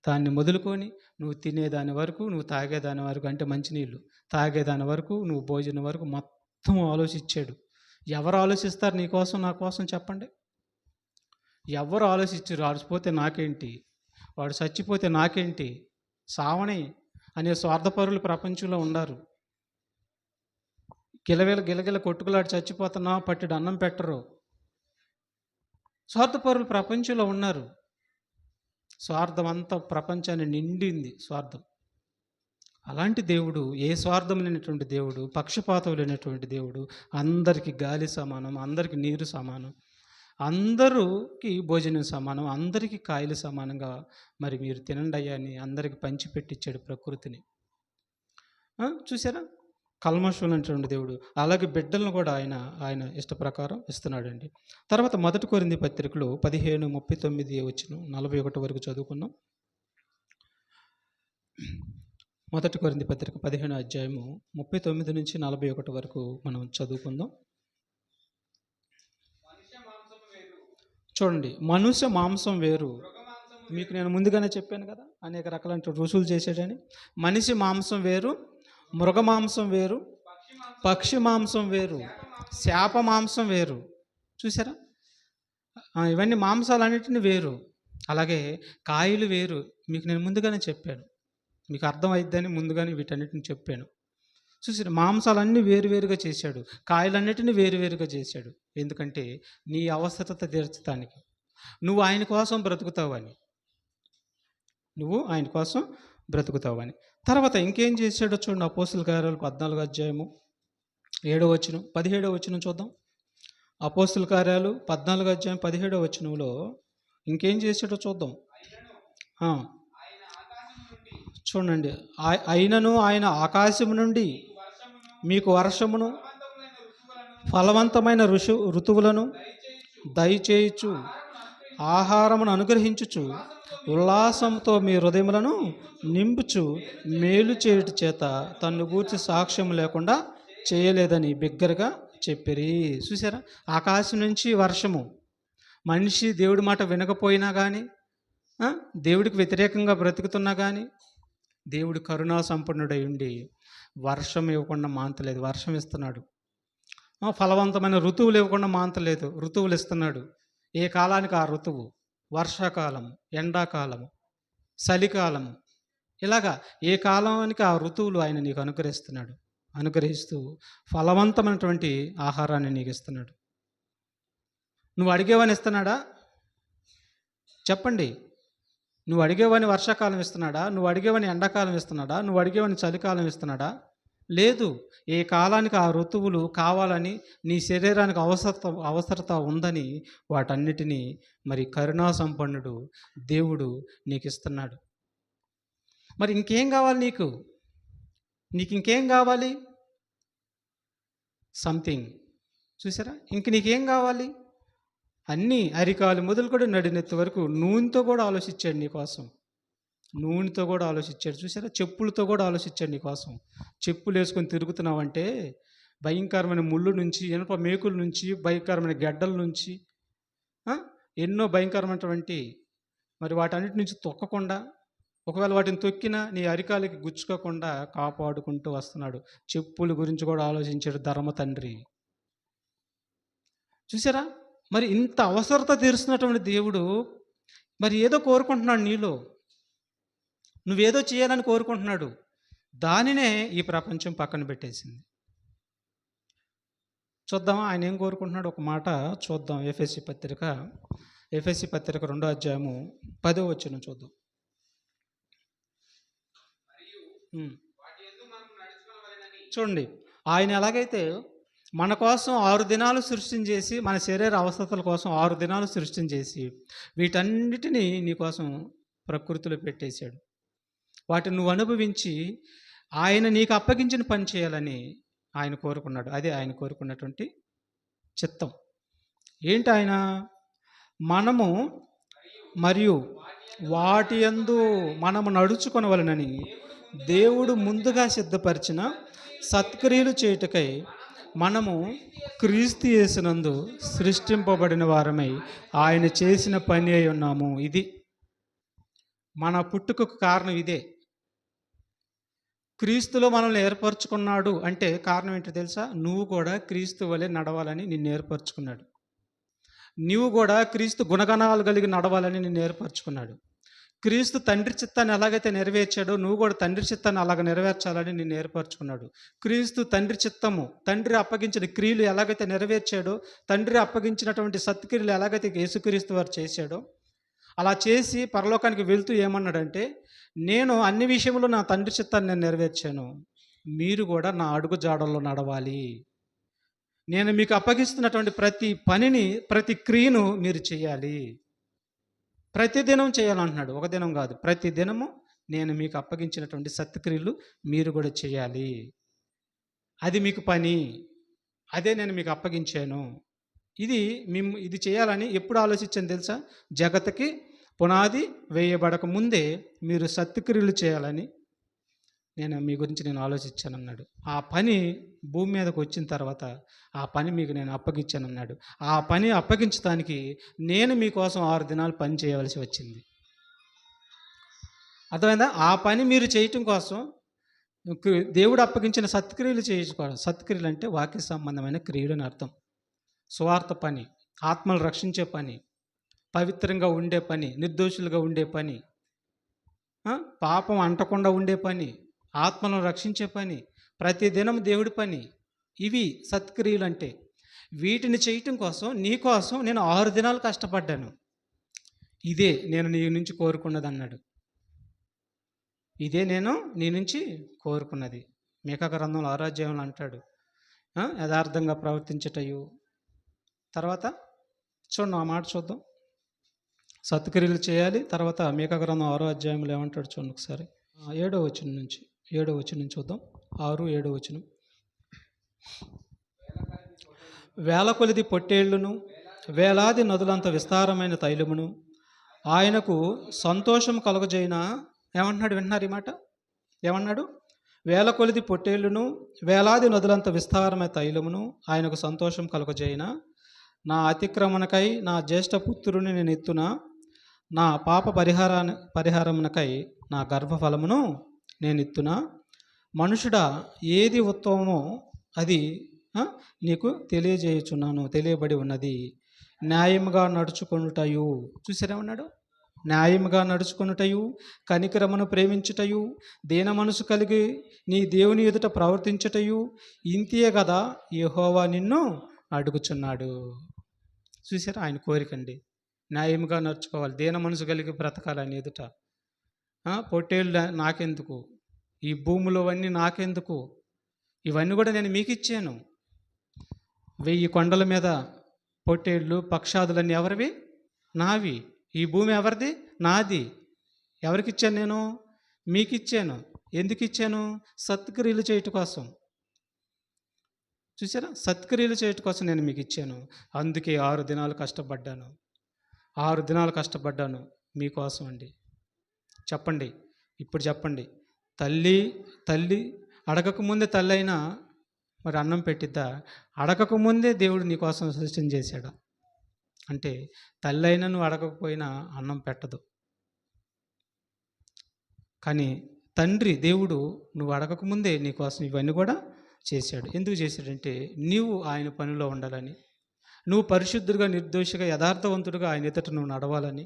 దాన్ని మొదలుకొని నువ్వు తినేదాని వరకు, నువ్వు తాగేదాని వరకు, అంటే మంచినీళ్ళు తాగేదాని వరకు, నువ్వు భోజనం వరకు మొత్తం ఆలోచించాడు. ఎవరు ఆలోచిస్తారు నీ కోసం, నా కోసం? చెప్పండి. ఎవరు ఆలోచించరు. ఆడిపోతే నాకేంటి, వాడు చచ్చిపోతే నాకేంటి, సావని అనే స్వార్థపరులు ప్రపంచంలో ఉన్నారు. గిలగిల కొట్టుకులాడి చచ్చిపోతున్నా పట్టిడు అన్నం పెట్టరు. స్వార్థపరులు ప్రపంచంలో ఉన్నారు. స్వార్థం అంతా ప్రపంచాన్ని నిండింది, స్వార్థం. అలాంటి దేవుడు, ఏ స్వార్థం లేనటువంటి దేవుడు, పక్షపాతం లేనటువంటి దేవుడు, అందరికీ గాలి సమానం, అందరికీ నీరు సమానం, అందరికి భోజనం సమానం, అందరికీ కాయలు సమానంగా మరి మీరు తినండి అయ్యా అని అందరికి పంచిపెట్టించాడు ప్రకృతిని. చూసారా? కల్మషం అనేటువంటి దేవుడు. అలాగే బిడ్డలను కూడా ఆయన ఇష్ట ప్రకారం ఇస్తున్నాడండి. తర్వాత 1 కొరింథీ పత్రికలో 15:39 వచనం 41 వరకు చదువుకున్నాం. 1 కొరింథీ పత్రిక 15వ అధ్యాయము 39 నుంచి 41 వరకు మనం చదువుకుందాం. చూడండి, మనుష్య మాంసం వేరు. మీకు నేను ముందుగానే చెప్పాను కదా, అనేక రకాలైన రుసులు చేసాడని. మనిషి మాంసం వేరు, మృగ మాంసం వేరు, పక్షి మాంసం వేరు, శాప మాంసం వేరు. చూసారా? ఇవన్నీ మాంసాలన్నిటిని వేరు. అలాగే కాయలు వేరు. మీకు నేను ముందుగానే చెప్పాను, మీకు అర్థమైద్దని ముందుగానే వీటన్నిటిని చెప్పాను. చూసారు? మాంసాలన్నీ వేరువేరుగా చేశాడు, కాయలన్నిటిని వేరువేరుగా చేశాడు. ఎందుకంటే నీ అవసరత తీర్చడానికి, నువ్వు ఆయన కోసం బ్రతుకుతావని. తర్వాత ఇంకేం చేశాడో చూడండి. అపోస్తుల కార్యాలు 14వ అధ్యాయము 7వ వచనం 17వ వచనం చూద్దాం. అపోస్తుల కార్యాలు 14వ అధ్యాయం 17వ వచనంలో ఇంకేం చేశాడో చూద్దాం. చూడండి, అయినను ఆయన ఆకాశం నుండి మీకు వర్షమును ఫలవంతమైన ఋతువులను దయచేయచ్చు, ఆహారమును అనుగ్రహించుచు, ఉల్లాసంతో మీ హృదయములను నింపుచు, మేలు చేయుట చేత తన్ను గూర్చి సాక్ష్యం లేకుండా చేయలేదని బిగ్గరగా చెప్పిరి. చూసారా? ఆకాశం నుంచి వర్షము. మనిషి దేవుడి మాట వినకపోయినా కానీ, దేవుడికి వ్యతిరేకంగా బ్రతుకుతున్నా కానీ, దేవుడు కరుణా సంపన్నుడై ఉండి వర్షం ఇవ్వకుండా మాంతలేదు, వర్షం ఇస్తున్నాడు. ఫలవంతమైన ఋతువులు ఇవ్వకుండా మాంతలేదు, ఋతువులు ఇస్తున్నాడు. ఏ కాలానికి ఆ ఋతువు. వర్షాకాలము, ఎండాకాలము, చలికాలము, ఇలాగా ఏ కాలానికి ఆ ఋతువులు ఆయన నీకు అనుగ్రహిస్తున్నాడు. అనుగ్రహిస్తూ ఫలవంతమైనటువంటి ఆహారాన్ని నీకు ఇస్తున్నాడు. నువ్వు అడిగేవని ఇస్తున్నాడా? చెప్పండి. నువ్వు అడిగేవని వర్షాకాలం ఇస్తున్నాడా? నువ్వు అడిగేవని ఎండాకాలం ఇస్తున్నాడా? నువ్వు అడిగేవని చలికాలం ఇస్తున్నాడా? లేదు. ఏ కాలానికి ఆ ఋతువులు కావాలని నీ శరీరానికి అవసరత ఉందని వాటన్నిటినీ మరి కరుణా సంపన్నుడు దేవుడు నీకిస్తున్నాడు. మరి ఇంకేం కావాలి నీకు? ఇంకేం కావాలి? సంథింగ్. చూసారా? ఇంక నీకేం కావాలి? అన్నీ అరికాలు మొదలుకొని నడినెత్తి వరకు నూనెతో కూడా ఆలోచించాడు నీకోసం. నూనెతో కూడా ఆలోచించాడు. చూసారా? చెప్పులతో కూడా ఆలోచించాడు నీకోసం. చెప్పులు వేసుకొని తిరుగుతున్నావంటే భయంకరమైన ముళ్ళు నుంచి, ఇనుప మేకుల నుంచి, భయంకరమైన గెడ్డల నుంచి, ఎన్నో భయంకరమైనటువంటి మరి వాటన్నిటి నుంచి తొక్కకుండా, ఒకవేళ వాటిని తొక్కినా నీ అరికాలకి గుచ్చుకోకుండా కాపాడుకుంటూ వస్తున్నాడు. చెప్పుల గురించి కూడా ఆలోచించాడు ధర్మ తండ్రి. చూసారా? మరి ఇంత అవసరత తీరుస్తున్నటువంటి దేవుడు మరి ఏదో కోరుకుంటున్నాడు నీలో. నువ్వేదో చేయాలని కోరుకుంటున్నాడు. దానినే ఈ ప్రపంచం పక్కన పెట్టేసింది. చూద్దామా ఆయన ఏం కోరుకుంటున్నాడు? ఒక మాట చూద్దాం. ఎఫెసీ పత్రిక 2వ అధ్యాయము 10వ వచనం చూద్దాం. చూడండి, ఆయన ఎలాగైతే మన కోసం 6 దినాలు సృష్టించేసి, మన శరీర అవసరతల కోసం 6 దినాలు సృష్టించేసి వీటన్నిటినీ నీ కోసం ప్రకృతిలో పెట్టేశాడు. వాటిని నువ్వు అనుభవించి ఆయన నీకు అప్పగించిన పని చేయాలని ఆయన కోరుకున్నాడు. అదే ఆయన కోరుకున్నటువంటి చిత్తం. ఏంటి ఆయన? మనము మరియు వాటి యందు మనము నడుచుకొనవలెనని దేవుడు ముందుగా సిద్ధపరిచిన సత్క్రియలు చేయుటకై మనము క్రీస్తు యేసునందు సృష్టింపబడిన వారమై ఆయన చేసిన పని అయి ఉన్నాము. ఇది మన పుట్టుకకు కారణం. ఇదే క్రీస్తులో మనల్ని ఏర్పరచుకున్నాడు అంటే కారణం ఏంటో తెలుసా? నువ్వు కూడా క్రీస్తు వలె నడవాలని నిన్ను ఏర్పరచుకున్నాడు. నువ్వు కూడా క్రీస్తు గుణగణాలు కలిగి నడవాలని నిన్ను ఏర్పరచుకున్నాడు. క్రీస్తు తండ్రి చిత్తాన్ని ఎలాగైతే నెరవేర్చాడో నువ్వు కూడా తండ్రి చిత్తాన్ని అలాగ నెరవేర్చాలని నిన్ను ఏర్పరచుకున్నాడు. క్రీస్తు తండ్రి చిత్తము, తండ్రి అప్పగించిన క్రియలు ఎలాగైతే నెరవేర్చాడో, తండ్రి అప్పగించినటువంటి సత్క్రియలు ఎలాగైతే యేసుక్రీస్తు వారు చేశాడో, అలా చేసి పరలోకానికి వెళ్తూ ఏమన్నాడంటే, నేను అన్ని విషయంలో నా తండ్రి చిత్తాన్ని నేను నెరవేర్చాను, మీరు కూడా నా అడుగు జాడల్లో నడవాలి. నేను మీకు అప్పగిస్తున్నటువంటి ప్రతి పనిని, ప్రతి క్రియను మీరు చేయాలి. ప్రతిదినం చేయాలంటున్నాడు. ఒక దినం కాదు, ప్రతి దినము నేను మీకు అప్పగించినటువంటి సత్క్రియలు మీరు కూడా చేయాలి. అది మీకు పని, అదే నేను మీకు అప్పగించాను. ఇది చేయాలని ఎప్పుడు ఆలోచించాను తెలుసా? జగత్తుకి పునాది వేయబడక ముందే మీరు సత్క్రియలు చేయాలని మీ గురించి నేను ఆలోచించానన్నాడు. ఆ పని భూమి మీదకి వచ్చిన తర్వాత ఆ పని మీకు నేను అప్పగించానన్నాడు. ఆ పని అప్పగించడానికి నేను మీకోసం 6 దినాలు పని చేయవలసి వచ్చింది. అర్థమైందా? ఆ పని మీరు చేయటం కోసం దేవుడు అప్పగించిన సత్క్రియలు చేయించుకోవాలి. సత్క్రియలు అంటే వాక్య సంబంధమైన క్రియలు అని అర్థం. స్వార్థ పని, ఆత్మలు రక్షించే పని, పవిత్రంగా ఉండే పని, నిర్దోషులుగా ఉండే పని, పాపం అంటకుండా ఉండే పని, ఆత్మలను రక్షించే పని, ప్రతిదినం దేవుడి పని. ఇవి సత్క్రియలు అంటే. వీటిని చేయటం కోసం నీకోసం నేను 6 దినాలు కష్టపడ్డాను. ఇదే నేను నీ నుంచి కోరుకున్నది అన్నాడు. ఇదే నేను నీ నుంచి కోరుకున్నది. మీకా గ్రంథంలో 6వ అధ్యాయంలో అంటాడు, యథార్థంగా ప్రవర్తించటయు. తర్వాత చూడండి, ఆ మాట చూద్దాం. సత్క్రియలు చేయాలి. తర్వాత మీకా గ్రంథం 6వ అధ్యాయంలో ఏమంటాడు చూడండి ఒకసారి. 7వ వచనం నుంచి చూద్దాం. 6, 7వ వచనం. వేల కొలిది పొట్టేళ్లును, వేలాది నదులంత విస్తారమైన తైలమును ఆయనకు సంతోషం కలుగజేయన. ఏమంటున్నాడు? వింటున్నారు ఈ మాట? ఏమన్నాడు? వేల కొలిది పొట్టేళ్లును, వేలాది నదులంత విస్తారమైన తైలమును ఆయనకు సంతోషం కలుగజేయన. నా అతిక్రమణకై నా జ్యేష్ఠపుత్రుని నేను ఎత్తున, నా పాప పరిహారమునకై నా గర్భఫలమును నేను ఎత్తున. మనుషుడా, ఏది ఉత్తమమో అది నీకు తెలియజేయుచున్నాను, తెలియబడి ఉన్నది. న్యాయముగా నడుచుకొనుటయు. చూసారేమన్నాడు? న్యాయముగా నడుచుకొనుటయు, కనికరమును ప్రేమించుటయు, దీన మనసు కలిగి నీ దేవుని ఎదుట ప్రవర్తించుటయు, ఇంతే కదా యెహోవా నిన్ను అడుగుచున్నాడు. చూసారా? ఆయన కోరికండి. న్యాయంగా నడుచుకోవాలి, దీన మనసు కలిగి బ్రతకాలని ఎదుట. పొట్టేళ్ళు నాకెందుకు, ఈ భూమిలో అన్నీ నాకెందుకు, ఇవన్నీ కూడా నేను మీకు ఇచ్చాను. 1000 కొండల మీద పొట్టేళ్ళు పక్షాదులన్నీ ఎవరివి? నావి. ఈ భూమి ఎవరిది? నాది. ఎవరికి ఇచ్చాను నేను? మీకు ఇచ్చాను. ఎందుకు ఇచ్చాను? సత్క్రియలు చేయటం కోసం. చూసారా, సత్క్రియలు చేయటం కోసం నేను మీకు ఇచ్చాను. అందుకే 6 దినాలు కష్టపడ్డాను. 6 దినాలు కష్టపడ్డాను మీకోసం అండి. చెప్పండి, ఇప్పుడు చెప్పండి. తల్లి అడగకముందే తల్లి అయినా మరి అన్నం పెట్టిద్దా? అడగకముందే దేవుడు నీ కోసం సృష్టిని చేశాడు. అంటే తల్లి అయినా నువ్వు అడగకపోయినా అన్నం పెట్టదు. కానీ తండ్రి దేవుడు నువ్వు అడగకముందే నీ కోసం ఇవన్నీ కూడా చేశాడు. ఎందుకు చేశాడంటే నీవు ఆయన పనిలో ఉండాలని, నువ్వు పరిశుద్ధుడిగా, నిర్దోషిగా, యథార్థవంతుడిగా ఆయన ఎదుట నువ్వు నడవాలని,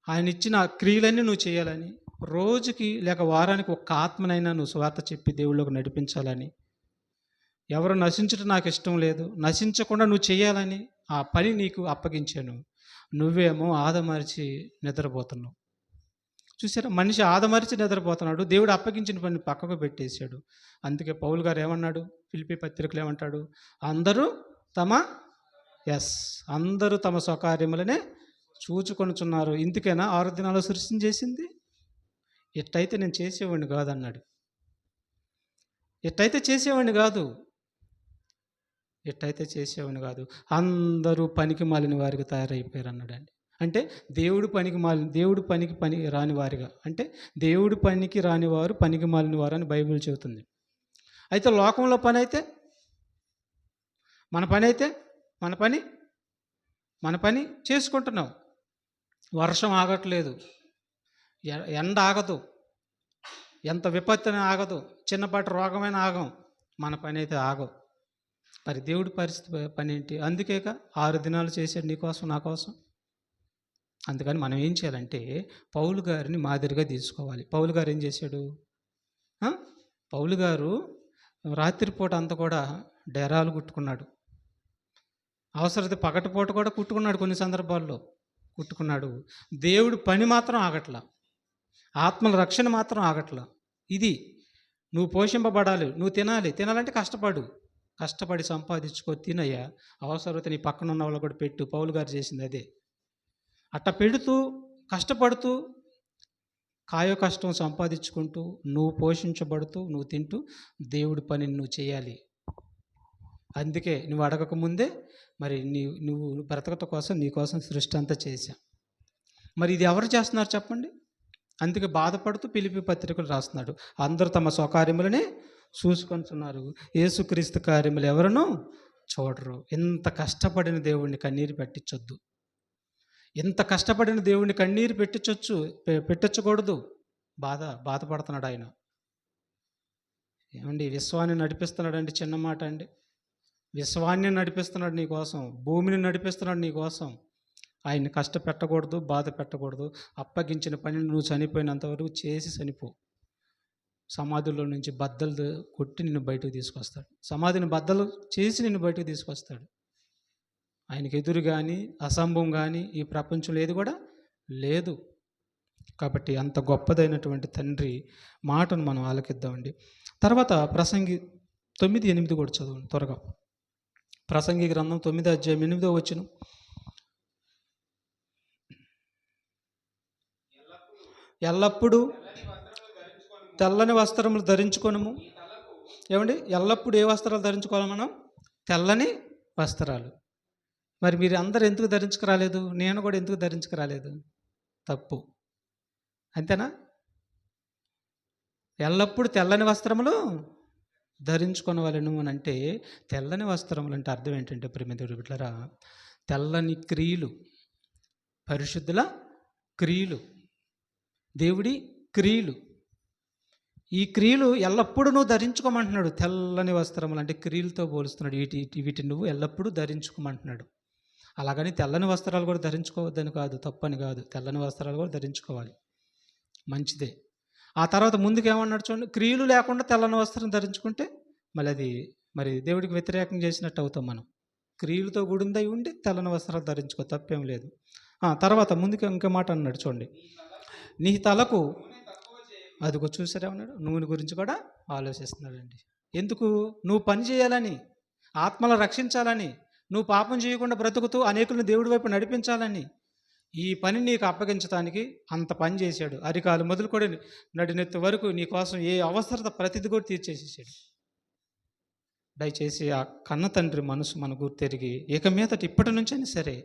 ఆయన ఇచ్చిన క్రియలన్నీ నువ్వు చేయాలని, రోజుకి లేక వారానికి ఒక్క ఆత్మనైనా నువ్వు స్వార్థ చెప్పి దేవుళ్ళకు నడిపించాలని, ఎవరు నశించడం నాకు ఇష్టం లేదు, నశించకుండా నువ్వు చేయాలని ఆ పని నీకు అప్పగించాను. నువ్వేమో ఆదమరిచి నిద్రపోతున్నావు. చూసారా, మనిషి ఆదమరిచి నిద్రపోతున్నాడు, దేవుడు అప్పగించిన పని పక్కకు పెట్టేశాడు. అందుకే పౌలు గారు ఏమన్నాడు? ఫిలిప్పీ పత్రికలు ఏమంటాడు? అందరూ తమ స్వకార్యములనే చూచుకొనుచున్నారు. ఇందుకేనా 6 దినాలు సృష్టిని చేసింది? ఎట్టయితే నేను చేసేవాడిని కాదన్నాడు. ఎట్టయితే చేసేవాడిని కాదు, అందరూ పనికి మాలిన వారికి తయారైపోయారు అన్నాడండి. అంటే దేవుడు పనికి రాని వారిగా, అంటే దేవుడు పనికి రాని వారు పనికి మాలిన వారు అని బైబిల్ చెబుతుంది. అయితే లోకంలో పని అయితే మన పని చేసుకుంటున్నాం. వర్షం ఆగట్లేదు, ఎండ ఆగదు, ఎంత విపత్తుని ఆగదు, చిన్నపాటి రోగమైన ఆగం, మన పని అయితే ఆగం. మరి దేవుడి పని ఏంటి? అందుకేక 6 దినాలు చేశాడు నీకోసం, నా కోసం. అందుకని మనం ఏం చేయాలంటే పౌలు గారిని మాదిరిగా తీసుకోవాలి. పౌలు గారు ఏం చేశాడు? పౌలు గారు రాత్రిపూట అంతా కూడా డేరాలు కుట్టుకున్నాడు. అవసరమైతే పగటిపూట కూడా కుట్టుకున్నాడు, కొన్ని సందర్భాల్లో కుట్టుకున్నాడు. దేవుడు పని మాత్రం ఆగట్లా, ఆత్మల రక్షణ మాత్రం ఆగట్లా. ఇది నువ్వు పోషింపబడాలి, నువ్వు తినాలంటే కష్టపడి సంపాదించుకో, తినయ్యా. అవసరమైతే నీ పక్కన ఉన్న వాళ్ళు కూడా పెట్టు. పౌలు గారు చేసింది అదే. అట్ట పెడుతూ, కష్టపడుతూ, కాయో కష్టం సంపాదించుకుంటూ, నువ్వు పోషించబడుతూ, నువ్వు తింటూ దేవుడి పనిని నువ్వు చేయాలి. అందుకే నువ్వు అడగకముందే మరి నువ్వు బ్రతకట కోసం నీ కోసం సృష్టి అంతా చేశా. మరి ఇది ఎవరు చేస్తున్నారు చెప్పండి? అందుకే బాధపడుతూ ఫిలిప్పీ పత్రికలు రాస్తున్నాడు. అందరూ తమ స్వకార్యములనే చూసుకొంటున్నారు, యేసుక్రీస్తు కార్యములు ఎవరనూ చూడరు. ఎంత కష్టపడిన దేవుడిని కన్నీరు పెట్టించొద్దు. ఎంత కష్టపడిన దేవుడిని కన్నీరు పెట్టించకూడదు. బాధపడుతున్నాడు ఆయన. ఏమండి, విశ్వాన్ని నడిపిస్తున్నాడు అండి, చిన్న మాట అండి. విశ్వాన్ని నడిపిస్తున్నాడు నీ కోసం, భూమిని నడిపిస్తున్నాడు నీ కోసం. ఆయన్ని కష్టపెట్టకూడదు, బాధ పెట్టకూడదు. అప్పగించిన పనిని నువ్వు చనిపోయినంతవరకు చేసి చనిపో. సమాధుల్లో నుంచి బద్దలు కొట్టి నిన్ను బయటకు తీసుకొస్తాడు. సమాధిని బద్దలు చేసి నిన్ను బయటకు తీసుకొస్తాడు. ఆయనకి ఎదురు కానీ అసంభవం కానీ ఈ ప్రపంచంలో ఏది కూడా లేదు. కాబట్టి అంత గొప్పదైనటువంటి తండ్రి మాటను మనం ఆలకిద్దామండి. తర్వాత ప్రసంగి 9:8 కూడా చదవండి త్వరగా. ప్రసంగి గ్రంథం 9:8 ఎల్లప్పుడూ తెల్లని వస్త్రములు ధరించుకొనుము. ఏమండి, ఎల్లప్పుడూ ఏ వస్త్రాలు ధరించుకోవాలి మనం? తెల్లని వస్త్రాలు. మరి మీరు అందరు ఎందుకు ధరించుకురాలేదు? నేను కూడా ఎందుకు ధరించుకురాలేదు? తప్పు, అంతేనా? ఎల్లప్పుడూ తెల్లని వస్త్రములు ధరించుకొనవలెను అని అంటే, తెల్లని వస్త్రములు అంటే అర్థం ఏంటంటే ప్రియమైన బిడ్డలారా, తెల్లని క్రియలు, పరిశుద్ధుల క్రియలు, దేవుడి క్రియలు. ఈ క్రియలు ఎల్లప్పుడూ నువ్వు ధరించుకోమంటున్నాడు. తెల్లని వస్త్రములు అంటే క్రియలతో పోలుస్తున్నాడు. వీటిని నువ్వు ఎల్లప్పుడూ ధరించుకోమంటున్నాడు. అలాగని తెల్లని వస్త్రాలు కూడా ధరించుకోవద్దని కాదు, తప్పని కాదు. తెల్లని వస్త్రాలు కూడా ధరించుకోవాలి, మంచిదే. ఆ తర్వాత ముందుకు ఏమన్నాడు చూడండి, క్రియలు లేకుండా తెల్లని వస్త్రం ధరించుకుంటే మరి దేవుడికి వ్యతిరేకం చేసినట్టు అవుతాం మనం. క్రియలతో కూడిందై ఉండి తెల్లని వస్త్రాలు ధరించుకో, తప్పేం లేదు. తర్వాత ముందుకు ఇంకో మాట అన్నాడు చూడండి. నీ తలకు, అదిగో చూసారా ఉన్నాడు, నూనె గురించి కూడా ఆలోచిస్తున్నాడండి. ఎందుకు? నువ్వు పని చేయాలని, ఆత్మలు రక్షించాలని, నువ్వు పాపం చేయకుండా బ్రతుకుతూ అనేకులను దేవుడి వైపు నడిపించాలని, ఈ పని నీకు అప్పగించడానికి అంత పని చేశాడు. అరికాలు మొదలుకొని నడినెత్తి వరకు నీ కోసం ఏ అవసరత ప్రతిది కూడా తీర్చేసేసాడు. దయచేసి ఆ కన్న తండ్రి మనసు మన గుర్తెరిగి ఇక మీదట ఇప్పటి నుంచైనా సరే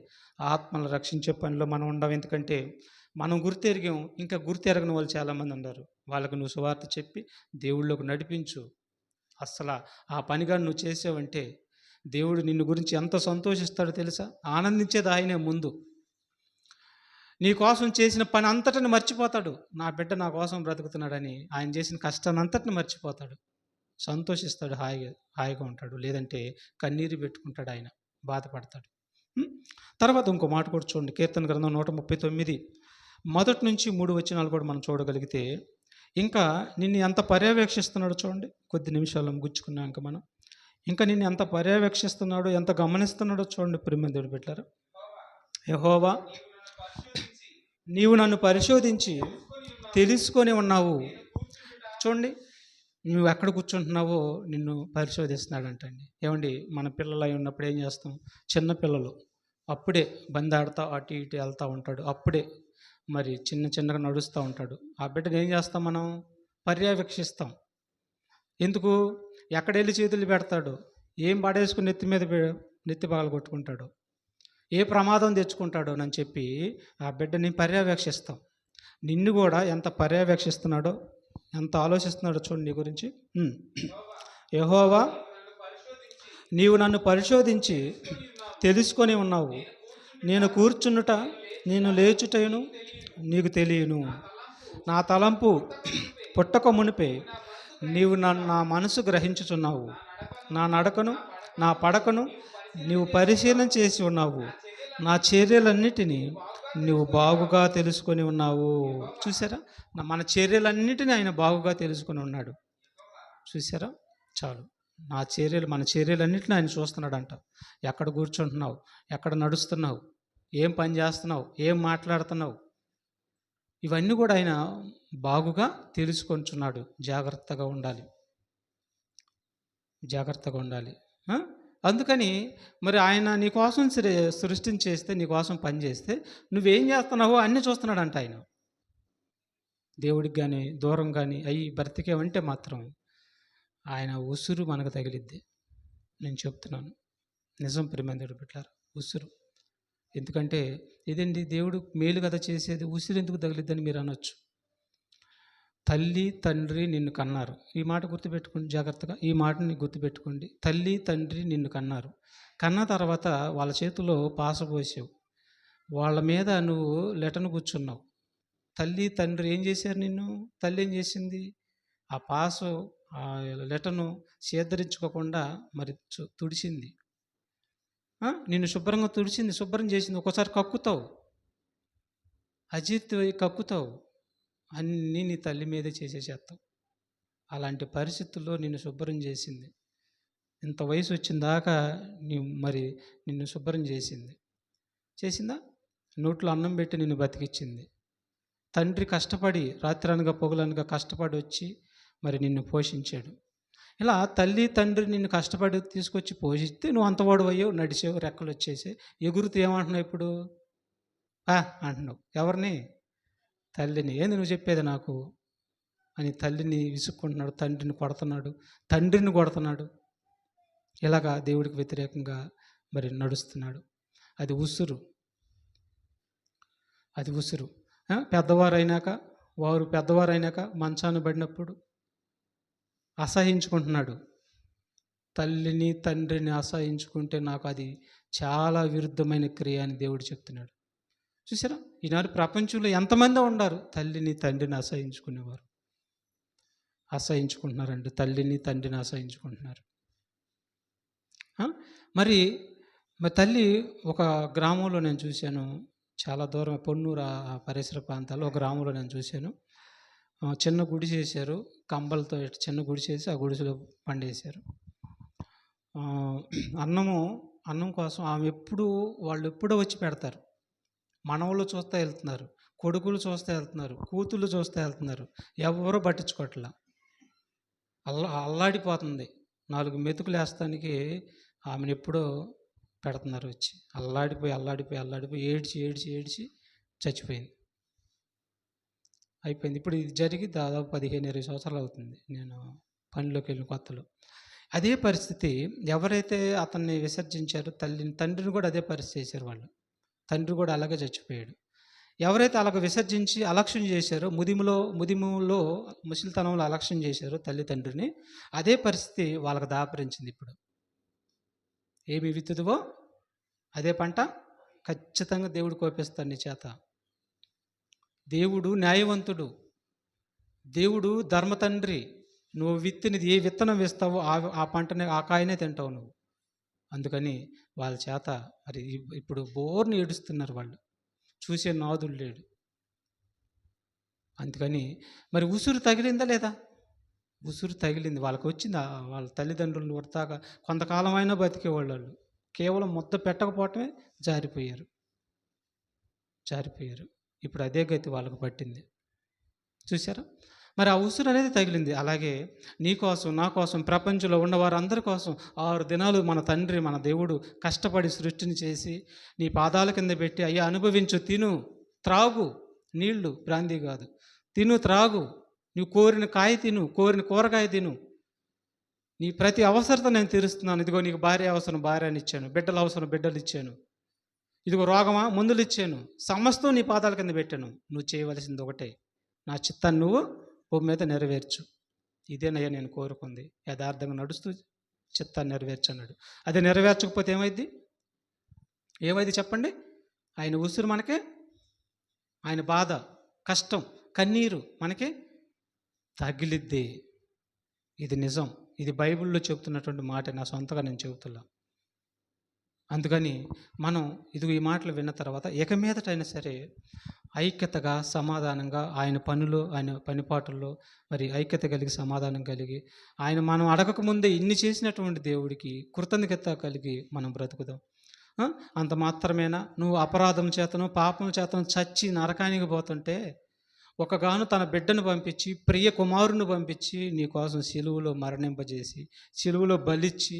ఆత్మలు రక్షించే పనిలో మనం ఉండం. ఎందుకంటే మనం గుర్తెరిగాం, ఇంకా గుర్తెరగని వాళ్ళు చాలామంది ఉన్నారు. వాళ్ళకు నువ్వు సువార్త చెప్పి దేవుళ్ళకు నడిపించు. అస్సలు ఆ పనిగా నువ్వు చేసావంటే దేవుడు నిన్ను గురించి ఎంత సంతోషిస్తాడో తెలుసా? ఆనందించేది ఆయనే ముందు. నీ కోసం చేసిన పని అంతటిని మర్చిపోతాడు. నా బిడ్డ నా కోసం బ్రతుకుతున్నాడని ఆయన చేసిన కష్టాన్ని అంతటిని మర్చిపోతాడు, సంతోషిస్తాడు, హాయిగా ఉంటాడు. లేదంటే కన్నీరు పెట్టుకుంటాడు, ఆయన బాధపడతాడు. తర్వాత ఇంకో మాట కూడా చూడండి. కీర్తన గ్రంథం 139 మొదటి నుంచి 3 వచనాలు కూడా మనం చూడగలిగితే, ఇంకా నిన్ను ఎంత పర్యవేక్షిస్తున్నాడో చూడండి. కొద్ది నిమిషాలు గుచ్చుకున్నాక మనం ఇంకా నిన్ను ఎంత పర్యవేక్షిస్తున్నాడో, ఎంత గమనిస్తున్నాడో చూడండి. ప్రియమైన దేవుని బిడ్డలారా, యెహోవా నీవు నన్ను పరిశోధించి తెలుసుకొని ఉన్నావు. చూడండి, నువ్వు ఎక్కడ కూర్చుంటున్నావో నిన్ను పరిశోధిస్తున్నాడంటండి. ఏమండి, మన పిల్లలు అయి ఉన్నప్పుడు ఏం చేస్తాం? చిన్న పిల్లలు అప్పుడే బండి ఆడుతూ అటు ఇటు వెళ్తూ ఉంటాడు, అప్పుడే మరి చిన్నగా నడుస్తూ ఉంటాడు. ఆ బిడ్డను ఏం చేస్తాం? మనం పర్యవేక్షిస్తాం. ఎందుకు? ఎక్కడెళ్ళి చేతులు పెడతాడు, ఏం పడేసుకుని నెత్తి పగలు కొట్టుకుంటాడు, ఏ ప్రమాదం తెచ్చుకుంటాడో అని చెప్పి ఆ బిడ్డని పర్యవేక్షిస్తాం. నిన్ను కూడా ఎంత పర్యవేక్షిస్తున్నాడో, ఎంత ఆలోచిస్తున్నాడో చూడండి నీ గురించి. యెహోవా నీవు నన్ను పరిశోధించి తెలుసుకొని ఉన్నావు. నేను కూర్చున్నుట, నేను లేచుటను నీకు తెలియను. నా తలంపు పుట్టక మునిపే నీవు నా మనసు గ్రహించుచున్నావు. నా నడకను, నా పడకను నీవు పరిశీలన చేసి ఉన్నావు. నా చర్యలన్నిటినీ నువ్వు బాగుగా తెలుసుకొని ఉన్నావు. చూసారా, మన చర్యలన్నిటినీ ఆయన బాగుగా తెలుసుకొని ఉన్నాడు. చూసారా, చాలు. మన చర్యలన్నిటిని ఆయన చూస్తున్నాడంట. ఎక్కడ కూర్చుంటున్నావు, ఎక్కడ నడుస్తున్నావు, ఏం పని చేస్తున్నావు, ఏం మాట్లాడుతున్నావు, ఇవన్నీ కూడా ఆయన బాగుగా తెలుసుకొంచున్నాడు. జాగ్రత్తగా ఉండాలి. అందుకని మరి ఆయన నీకోసం సృష్టించేస్తే, నీకోసం పని చేస్తే నువ్వేం చేస్తున్నావో అన్నీ చూస్తున్నాడంట ఆయన. దేవుడికి కానీ దూరం కానీ అయ్యి బ్రతికేవంటే మాత్రం ఆయన ఉసురు మనకు తగిలిద్ది. నేను చెప్తున్నాను, నిజం ప్రియమైన దేవుడు బిడ్డలారా, ఉసురు. ఎందుకంటే ఇదండి దేవుడు మేలు కదా చేసేది, ఉసురు ఎందుకు తగిలిద్దని మీరు అనొచ్చు. తల్లి తండ్రి నిన్ను కన్నారు. ఈ మాట గుర్తుపెట్టుకోండి జాగ్రత్తగా, ఈ మాటని గుర్తుపెట్టుకోండి. తల్లి తండ్రి నిన్ను కన్నారు. కన్న తర్వాత వాళ్ళ చేతిలో పాస పోసావు, వాళ్ళ మీద నువ్వు లెటను కూర్చున్నావు. తల్లి తండ్రి ఏం చేశారు నిన్ను? తల్లి ఏం చేసింది? ఆ పాసు, ఆ లెటను సేదరించుకోకుండా మరి తుడిచింది. నిన్ను శుభ్రంగా తుడిచింది, శుభ్రం చేసింది. ఒక్కోసారి కక్కుతావు, అజీర్తి కక్కుతావు, అన్నీ నీ తల్లి మీదే చేసేస్తావు. అలాంటి పరిస్థితుల్లో నిన్ను శుభ్రం చేసింది. ఇంత వయసు వచ్చిన దాకా నిన్ను శుభ్రం చేసిందా? నోట్లో అన్నం పెట్టి నిన్ను బతికిచ్చింది. తండ్రి కష్టపడి రాత్రనగా పొగలనగా కష్టపడి వచ్చి మరి నిన్ను పోషించాడు. ఇలా తల్లి తండ్రి నిన్ను కష్టపడి తీసుకొచ్చి పోషిస్తే నువ్వు అంతవాడు అయ్యావు, నడిచావు, రెక్కలు వచ్చేసి ఎగురుతూ ఏమంటున్నావు ఇప్పుడు? అంటున్నావు. ఎవరిని? తల్లిని. ఏంది నువ్వు చెప్పేది నాకు అని తల్లిని విసుక్కుంటున్నాడు, తండ్రిని కొడుతున్నాడు. ఇలాగా దేవుడికి వ్యతిరేకంగా మరి నడుస్తున్నాడు. అది ఉసురు. పెద్దవారైనాక మంచాన్ని పడినప్పుడు అసహించుకుంటున్నాడు. తల్లిని తండ్రిని అసహించుకుంటే నాకు అది చాలా విరుద్ధమైన క్రియ అని దేవుడు చెప్తున్నాడు. చూసారా, ఈనాడు ప్రపంచంలో ఎంతమంది ఉన్నారు తల్లిని తండ్రిని అసహించుకునేవారు. అసహించుకుంటున్నారండి, తల్లిని తండ్రిని అసహించుకుంటున్నారు. మరి తల్లి ఒక గ్రామంలో నేను చూశాను, చాలా దూరం, పొన్నూరు ఆ పరిసర ప్రాంతాల్లో ఒక గ్రామంలో నేను చూశాను. చిన్న గుడి చేశారు, కంబలతో చిన్న గుడి చేసి ఆ గుడిసెలో పండేశారు. అన్నము అన్నం కోసం ఆమె వాళ్ళు ఎప్పుడో వచ్చి పెడతారు. మనవళ్ళు చూస్తా వెళ్తున్నారు. కొడుకులు చూస్తా వెళ్తున్నారు. కూతుళ్ళు చూస్తా వెళ్తున్నారు. ఎవ్వరూ పట్టించుకోవట్లా. అల్లాడిపోతుంది. 4 మెతుకులేస్తానికి ఆమెనెప్పుడో పెడుతున్నారు వచ్చి. అల్లాడిపోయి ఏడ్చి చచ్చిపోయింది. అయిపోయింది. ఇప్పుడు ఇది జరిగి దాదాపు 15, 20 సంవత్సరాలు అవుతుంది. నేను పనిలోకి వెళ్ళిన కొత్తలో. అదే పరిస్థితి ఎవరైతే అతన్ని విసర్జించారో తండ్రిని కూడా అదే పరిస్థితి చేశారు వాళ్ళు. తండ్రి కూడా అలాగే చచ్చిపోయాడు. ఎవరైతే అలాగ విసర్జించి అలక్ష్యం చేశారో ముదిములో ముసలితనంలో అలక్ష్యం చేశారో తల్లిదండ్రిని, అదే పరిస్థితి వాళ్ళకి దాపరించింది ఇప్పుడు. ఏమి విత్తుదువో అదే పంట ఖచ్చితంగా దేవుడు కోపిస్తాడు నీ చేత. దేవుడు న్యాయవంతుడు. దేవుడు ధర్మతండ్రి. నువ్వు విత్తినది ఏ విత్తనం వేస్తావో ఆ పంటనే ఆ కాయనే తింటావు నువ్వు. అందుకని వాళ్ళ చేత మరి ఇప్పుడు బోర్ని ఏడుస్తున్నారు వాళ్ళు. చూసే నాదుడు లేడు. అందుకని మరి ఉసురు తగిలిందా లేదా? ఉసురు తగిలింది. వాళ్ళకి వచ్చింది. వాళ్ళ తల్లిదండ్రులు వరదాకా కొంతకాలమైనా బతికేవాళ్ళు. కేవలం ముద్ద పెట్టకపోవటమే జారిపోయారు. ఇప్పుడు అదే గతి వాళ్ళకు పట్టింది. చూసారా? మరి ఆ ఉసురు అనేది తగిలింది. అలాగే నీ కోసం, నా కోసం, ప్రపంచంలో ఉన్న వారందరి కోసం 6 దినాలు మన తండ్రి, మన దేవుడు కష్టపడి సృష్టిని చేసి నీ పాదాల కింద పెట్టి, అయ్యా అనుభవించు, తిను, త్రాగు, నీళ్లు, బ్రాందీ కాదు, తిను, త్రాగు, నువ్వు కోరిన కాయ తిను, కోరిన కూరగాయ తిను, నీ ప్రతి అవసరత నేను తీరుస్తున్నాను. ఇదిగో నీకు భార్య అవసరం, భార్యని ఇచ్చాను, బిడ్డలు అవసరం, బిడ్డలు ఇచ్చాను, ఇదిగో రోగమా, మందులు ఇచ్చాను, సమస్తం నీ పాదాల కింద పెట్టాను. నువ్వు చేయవలసింది ఒకటే, నా చిత్తాన్ని నువ్వు భూమి మీద నెరవేర్చు. ఇదేనయ్యా నేను కోరుకుంది. యథార్థంగా నడుస్తూ చిత్తాన్ని నెరవేర్చన్నాడు. అది నెరవేర్చకపోతే ఏమైంది చెప్పండి? ఆయన ఉసురు మనకి, ఆయన బాధ, కష్టం, కన్నీరు మనకి తగిలిద్ది. ఇది నిజం. ఇది బైబిల్లో చెబుతున్నటువంటి మాట, నా సొంతగా నేను చెబుతున్నా. అందుకని మనం ఈ మాటలు విన్న తర్వాత ఇక మీదటైనా సరే ఐక్యతగా, సమాధానంగా ఆయన పనులు, ఆయన పనిపాటుల్లో మరి ఐక్యత కలిగి, సమాధానం కలిగి, మనం అడగకముందే ఇన్ని చేసినటువంటి దేవుడికి కృతజ్ఞత కలిగి మనం బ్రతుకుదాం. అంత మాత్రమేనా? నువ్వు అపరాధం చేతను, పాపం చేతను చచ్చి నరకానికి పోతుంటే ఒకగాను తన బిడ్డను పంపించి, ప్రియ కుమారుని పంపించి నీ కోసం సిలువలో మరణింపజేసి, సిలువలో బలిచ్చి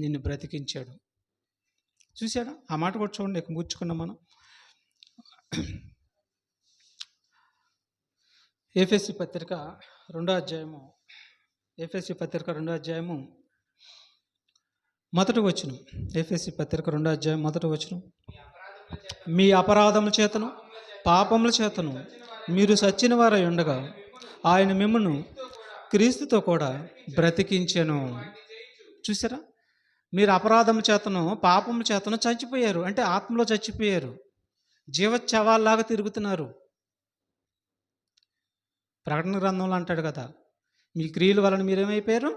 నిన్ను బ్రతికించాడు. చూశాడా? ఆ మాట కూడా చూడండి, కూర్చుకున్నాం మనం. ఎఫెసీ పత్రిక 2వ అధ్యాయము, ఎఫెసీ పత్రిక 2వ అధ్యాయము మొదటి వచనం. ఎఫెసీ పత్రిక 2వ అధ్యాయం మొదటి వచనం. మీ అపరాధముల చేతను, పాపముల చేతను మీరు సచ్చిన వారై ఉండగా ఆయన మిమ్మును క్రీస్తుతో కూడా బ్రతికించెను. చూసారా? మీరు అపరాధం చేతను, పాపం చేతను చచ్చిపోయారు. అంటే ఆత్మలో చచ్చిపోయారు. జీవచ్ఛవాల్లాగా తిరుగుతున్నారు. ప్రకటన గ్రంథంలో అంటాడు కదా, మీ క్రియల వలన మీరేమైపోయారు?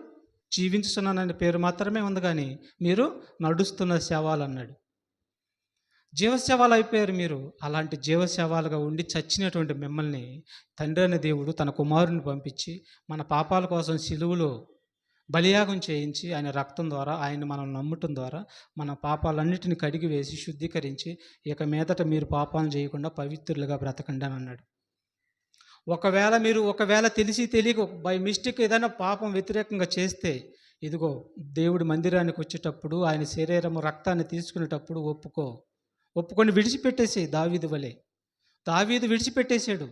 జీవించుతున్నాననే పేరు మాత్రమే ఉంది, కానీ మీరు నడుస్తున్న శవాలు అన్నాడు. జీవశవాలు అయిపోయారు మీరు. అలాంటి జీవశవాలుగా ఉండి చచ్చినటువంటి మిమ్మల్ని తండ్రి అనే దేవుడు తన కుమారుని పంపించి మన పాపాల కోసం సిలువలో బలియాగం చేయించి ఆయన రక్తం ద్వారా, ఆయన మనం నమ్మటం ద్వారా మన పాపాలన్నిటిని కడిగి వేసి శుద్ధీకరించి ఇక మీదట మీరు పాపాలను చేయకుండా పవిత్రులుగా బ్రతకండి అని అన్నాడు. ఒకవేళ తెలిసి తెలియక బై మిస్టేక్ ఏదైనా పాపం వ్యతిరేకంగా చేస్తే, ఇదిగో దేవుడి మందిరానికి వచ్చేటప్పుడు ఆయన శరీరము రక్తాన్ని తీసుకునేటప్పుడు ఒప్పుకొని విడిచిపెట్టేసి, దావీదు వలె. దావీదు విడిచిపెట్టేశాడు.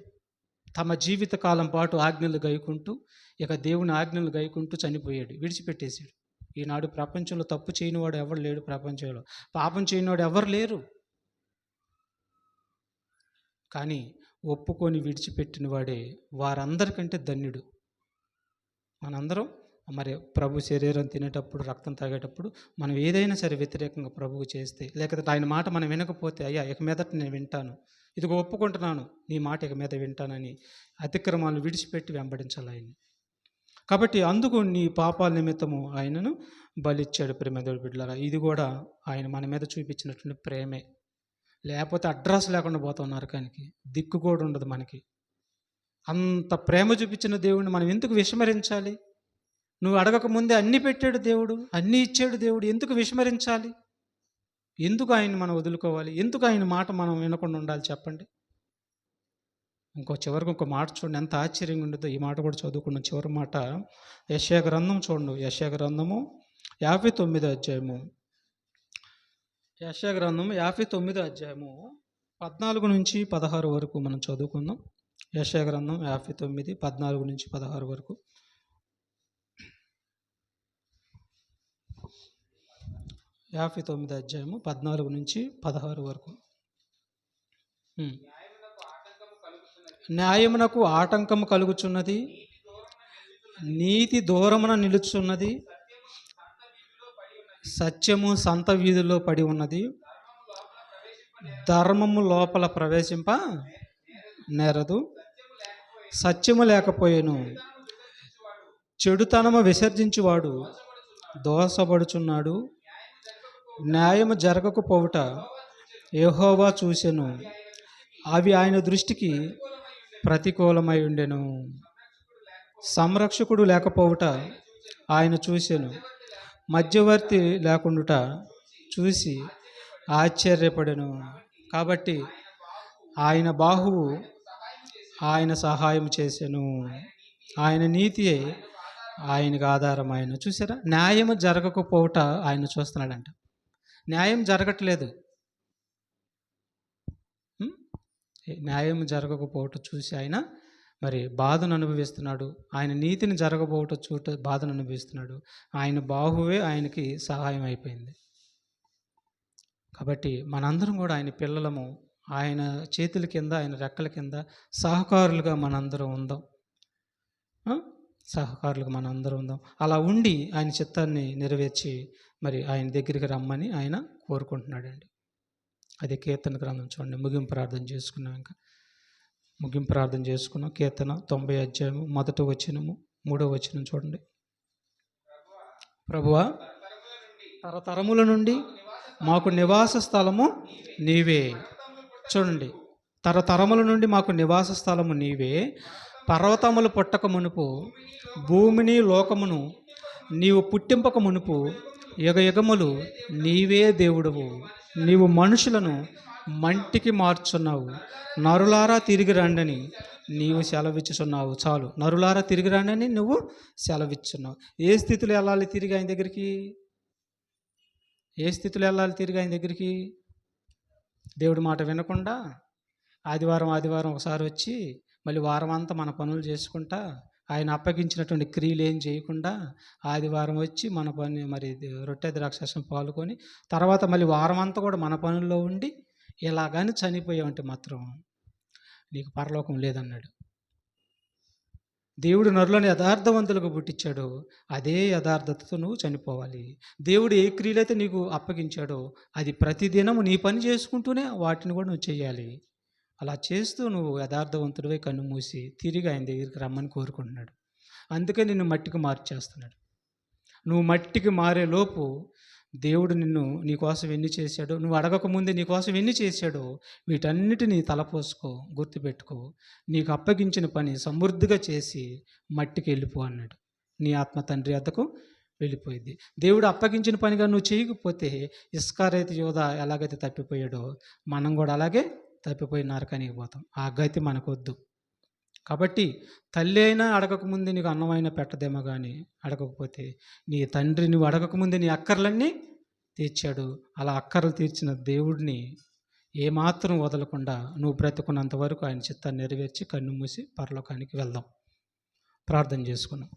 తమ జీవిత కాలం పాటు ఆజ్ఞలు గైకుంటూ, ఇక దేవుని ఆజ్ఞలు గైకుంటూ చనిపోయాడు, విడిచిపెట్టేశాడు. ఈనాడు ప్రపంచంలో తప్పు చేయనివాడు ఎవరు లేడు. ప్రపంచంలో పాపం చేయనివాడు ఎవరు లేరు. కానీ ఒప్పుకొని విడిచిపెట్టిన వాడే వారందరికంటే ధన్యుడు. మనందరం మరి ప్రభు శరీరం తినేటప్పుడు, రక్తం తాగేటప్పుడు మనం ఏదైనా సరే వ్యతిరేకంగా ప్రభువు చేస్తే, లేకపోతే ఆయన మాట మనం వినకపోతే, అయ్యా ఇక మీదట నేను వింటాను, ఇదిగో ఒప్పుకుంటున్నాను, నీ మాట ఇక మీద వింటానని అతిక్రమాలను విడిచిపెట్టి వెంబడించాలి ఆయన్ని. కాబట్టి అందుకు నీ పాపాల నిమిత్తము ఆయనను బలిచ్చాడు. ప్రేమదేవుడి బిడ్డలారా, ఇది కూడా ఆయన మన మీద చూపించినటువంటి ప్రేమే. లేకపోతే అడ్రస్ లేకుండా పోతాం నరకానికి, దిక్కు కూడా ఉండదు మనకి. అంత ప్రేమ చూపించిన దేవుడిని మనం ఎందుకు విస్మరించాలి? నువ్వు అడగక ముందే అన్నీ పెట్టాడు దేవుడు, అన్నీ ఇచ్చాడు దేవుడు, ఎందుకు విస్మరించాలి? ఎందుకు ఆయన్ని మనం వదులుకోవాలి? ఎందుకు ఆయన మాట మనం వినకుండా ఉండాలి చెప్పండి? చివరికి ఇంకో మాట చూడండి, ఎంత ఆశ్చర్యంగా ఉంటుందో. ఈ మాట కూడా చదువుకున్న చివరి మాట యెషయా గ్రంథం చూడండి. యెషయా గ్రంథము 59 అధ్యాయము. యెషయా గ్రంథం 59 అధ్యాయము 14 నుంచి 16 వరకు మనం చదువుకుందాం. యెషయా గ్రంథం 59 14 నుంచి 16 వరకు. 59 అధ్యాయము 14 నుంచి 16 వరకు. న్యాయమునకు ఆటంకము కలుగుచున్నది, నీతి దూరమున నిలుచున్నది, సత్యము సంత వీధిలో పడి ఉన్నది, ధర్మము లోపల ప్రవేశింప నేరదు, సత్యము లేకపోయేను, చెడుతనము విసర్జించువాడు దోషపడుచున్నాడు, న్యాయము జరగకపోవుట యెహోవా చూసెను, అవి ఆయన దృష్టికి ప్రతికూలమై ఉండెను. సంరక్షకుడు లేకపోవుట ఆయన చూసెను, మధ్యవర్తి లేకుండుట చూసి ఆశ్చర్యపడెను. కాబట్టి ఆయన బాహువు ఆయన సహాయం చేసెను, ఆయన నీతియే ఆయనకు ఆధారమైన. చూసారా, న్యాయం జరగకపోవుట ఆయన చూస్తున్నాడంట. న్యాయం జరగట్లేదు. న్యాయం జరగకపోవటం చూసి ఆయన మరి బాధను అనుభవిస్తున్నాడు. ఆయన నీతిని జరగకపోవటం బాధను అనుభవిస్తున్నాడు. ఆయన బాహువే ఆయనకి సహాయం అయిపోయింది. కాబట్టి మనందరం కూడా ఆయన పిల్లలము. ఆయన చేతుల కింద, ఆయన రెక్కల కింద సహకారులుగా మనందరం ఉందాం. సహకారులుగా మనందరం ఉందాం. అలా ఉండి ఆయన చిత్తాన్ని నెరవేర్చి మరి ఆయన దగ్గరికి రమ్మని ఆయన కోరుకుంటున్నాడండి. అదే కీర్తన గ్రంథం చూడండి. ముగింపు ప్రార్థన చేసుకున్నాం. ఇంకా ముగింపు ప్రార్థన చేసుకున్నాం. కీర్తన 90 అధ్యాయము 1వ వచనము 3వ వచనం చూడండి. ప్రభువా, తరతరముల నుండి మాకు నివాస స్థలము నీవే. చూడండి, తరతరముల నుండి మాకు నివాస స్థలము నీవే. పర్వతములు పుట్టక మునుపు, భూమిని లోకమును నీవు పుట్టింపక మునుపు, యుగయుగములు నీవే దేవుడవు. నీవు మనుషులను మంటికి మార్చున్నావు. నరులారా తిరిగి రండని నీవు సెలవిచ్చుచున్నావు. చాలు, నరులారా తిరిగి రండని నువ్వు సెలవిచ్చున్నావు. ఏ స్థితిలో వెళ్ళాలి తిరిగి ఆయన దగ్గరికి? ఏ స్థితిలో వెళ్ళాలి తిరిగి ఆయన దగ్గరికి? దేవుడి మాట వినకుండా ఆదివారం ఒకసారి వచ్చి మళ్ళీ వారం అంతా మన పనులు చేసుకుంటా, ఆయన అప్పగించినటువంటి క్రియలు ఏం చేయకుండా ఆదివారం వచ్చి మన పని మరి రొట్టె ద్రాక్షారసం పాల్గొని తర్వాత మళ్ళీ వారం అంతా కూడా మన పనుల్లో ఉండి ఇలాగాని చనిపోయావంటే మాత్రం నీకు పరలోకం లేదన్నాడు. దేవుడు నరులను యథార్థవంతులకు పుట్టించాడు. అదే యథార్థతతో నువ్వు చనిపోవాలి. దేవుడు ఏ క్రియలైతే నీకు అప్పగించాడో అది ప్రతిదినము నీ పని చేసుకుంటూనే వాటిని కూడా నువ్వు చేయాలి. అలా చేస్తూ నువ్వు యథార్థవంతుడివై కన్ను మూసి తిరిగి ఆయన దగ్గరికి రమ్మని కోరుకుంటున్నాడు. అందుకే నిన్ను మట్టికి మార్చేస్తున్నాడు. నువ్వు మట్టికి మారే లోపు దేవుడు నీకోసం ఎన్ని చేశాడో, నువ్వు అడగకముందే నీకోసం ఎన్ని చేశాడో వీటన్నిటినీ తలపోసుకో, గుర్తుపెట్టుకో. నీకు అప్పగించిన పని సమృద్ధిగా చేసి మట్టికి వెళ్ళిపో అన్నాడు. నీ ఆత్మ తండ్రి వద్దకు వెళ్ళిపోయింది. దేవుడు అప్పగించిన పనిగా నువ్వు చేయకపోతే ఇస్కారియోతు యోధా ఎలాగైతే తప్పిపోయాడో మనం కూడా అలాగే తప్పిపోయి నరకానికి పోతాం. ఆ గతి మనకొద్దు. కాబట్టి తల్లి అయినా అడగకముందే నీకు అన్నమైనా పెట్టదేమో కానీ అడగకపోతే నీ తండ్రి నువ్వు అడగకముందే నీ అక్కర్లన్నీ తీర్చాడు. అలా అక్కర్లు తీర్చిన దేవుడిని ఏమాత్రం వదలకుండా నువ్వు బ్రతుకున్నంత వరకు ఆయన చిత్తాన్ని నెరవేర్చి కన్ను మూసి పరలోకానికి వెళ్దాం. ప్రార్థన చేసుకున్నాం.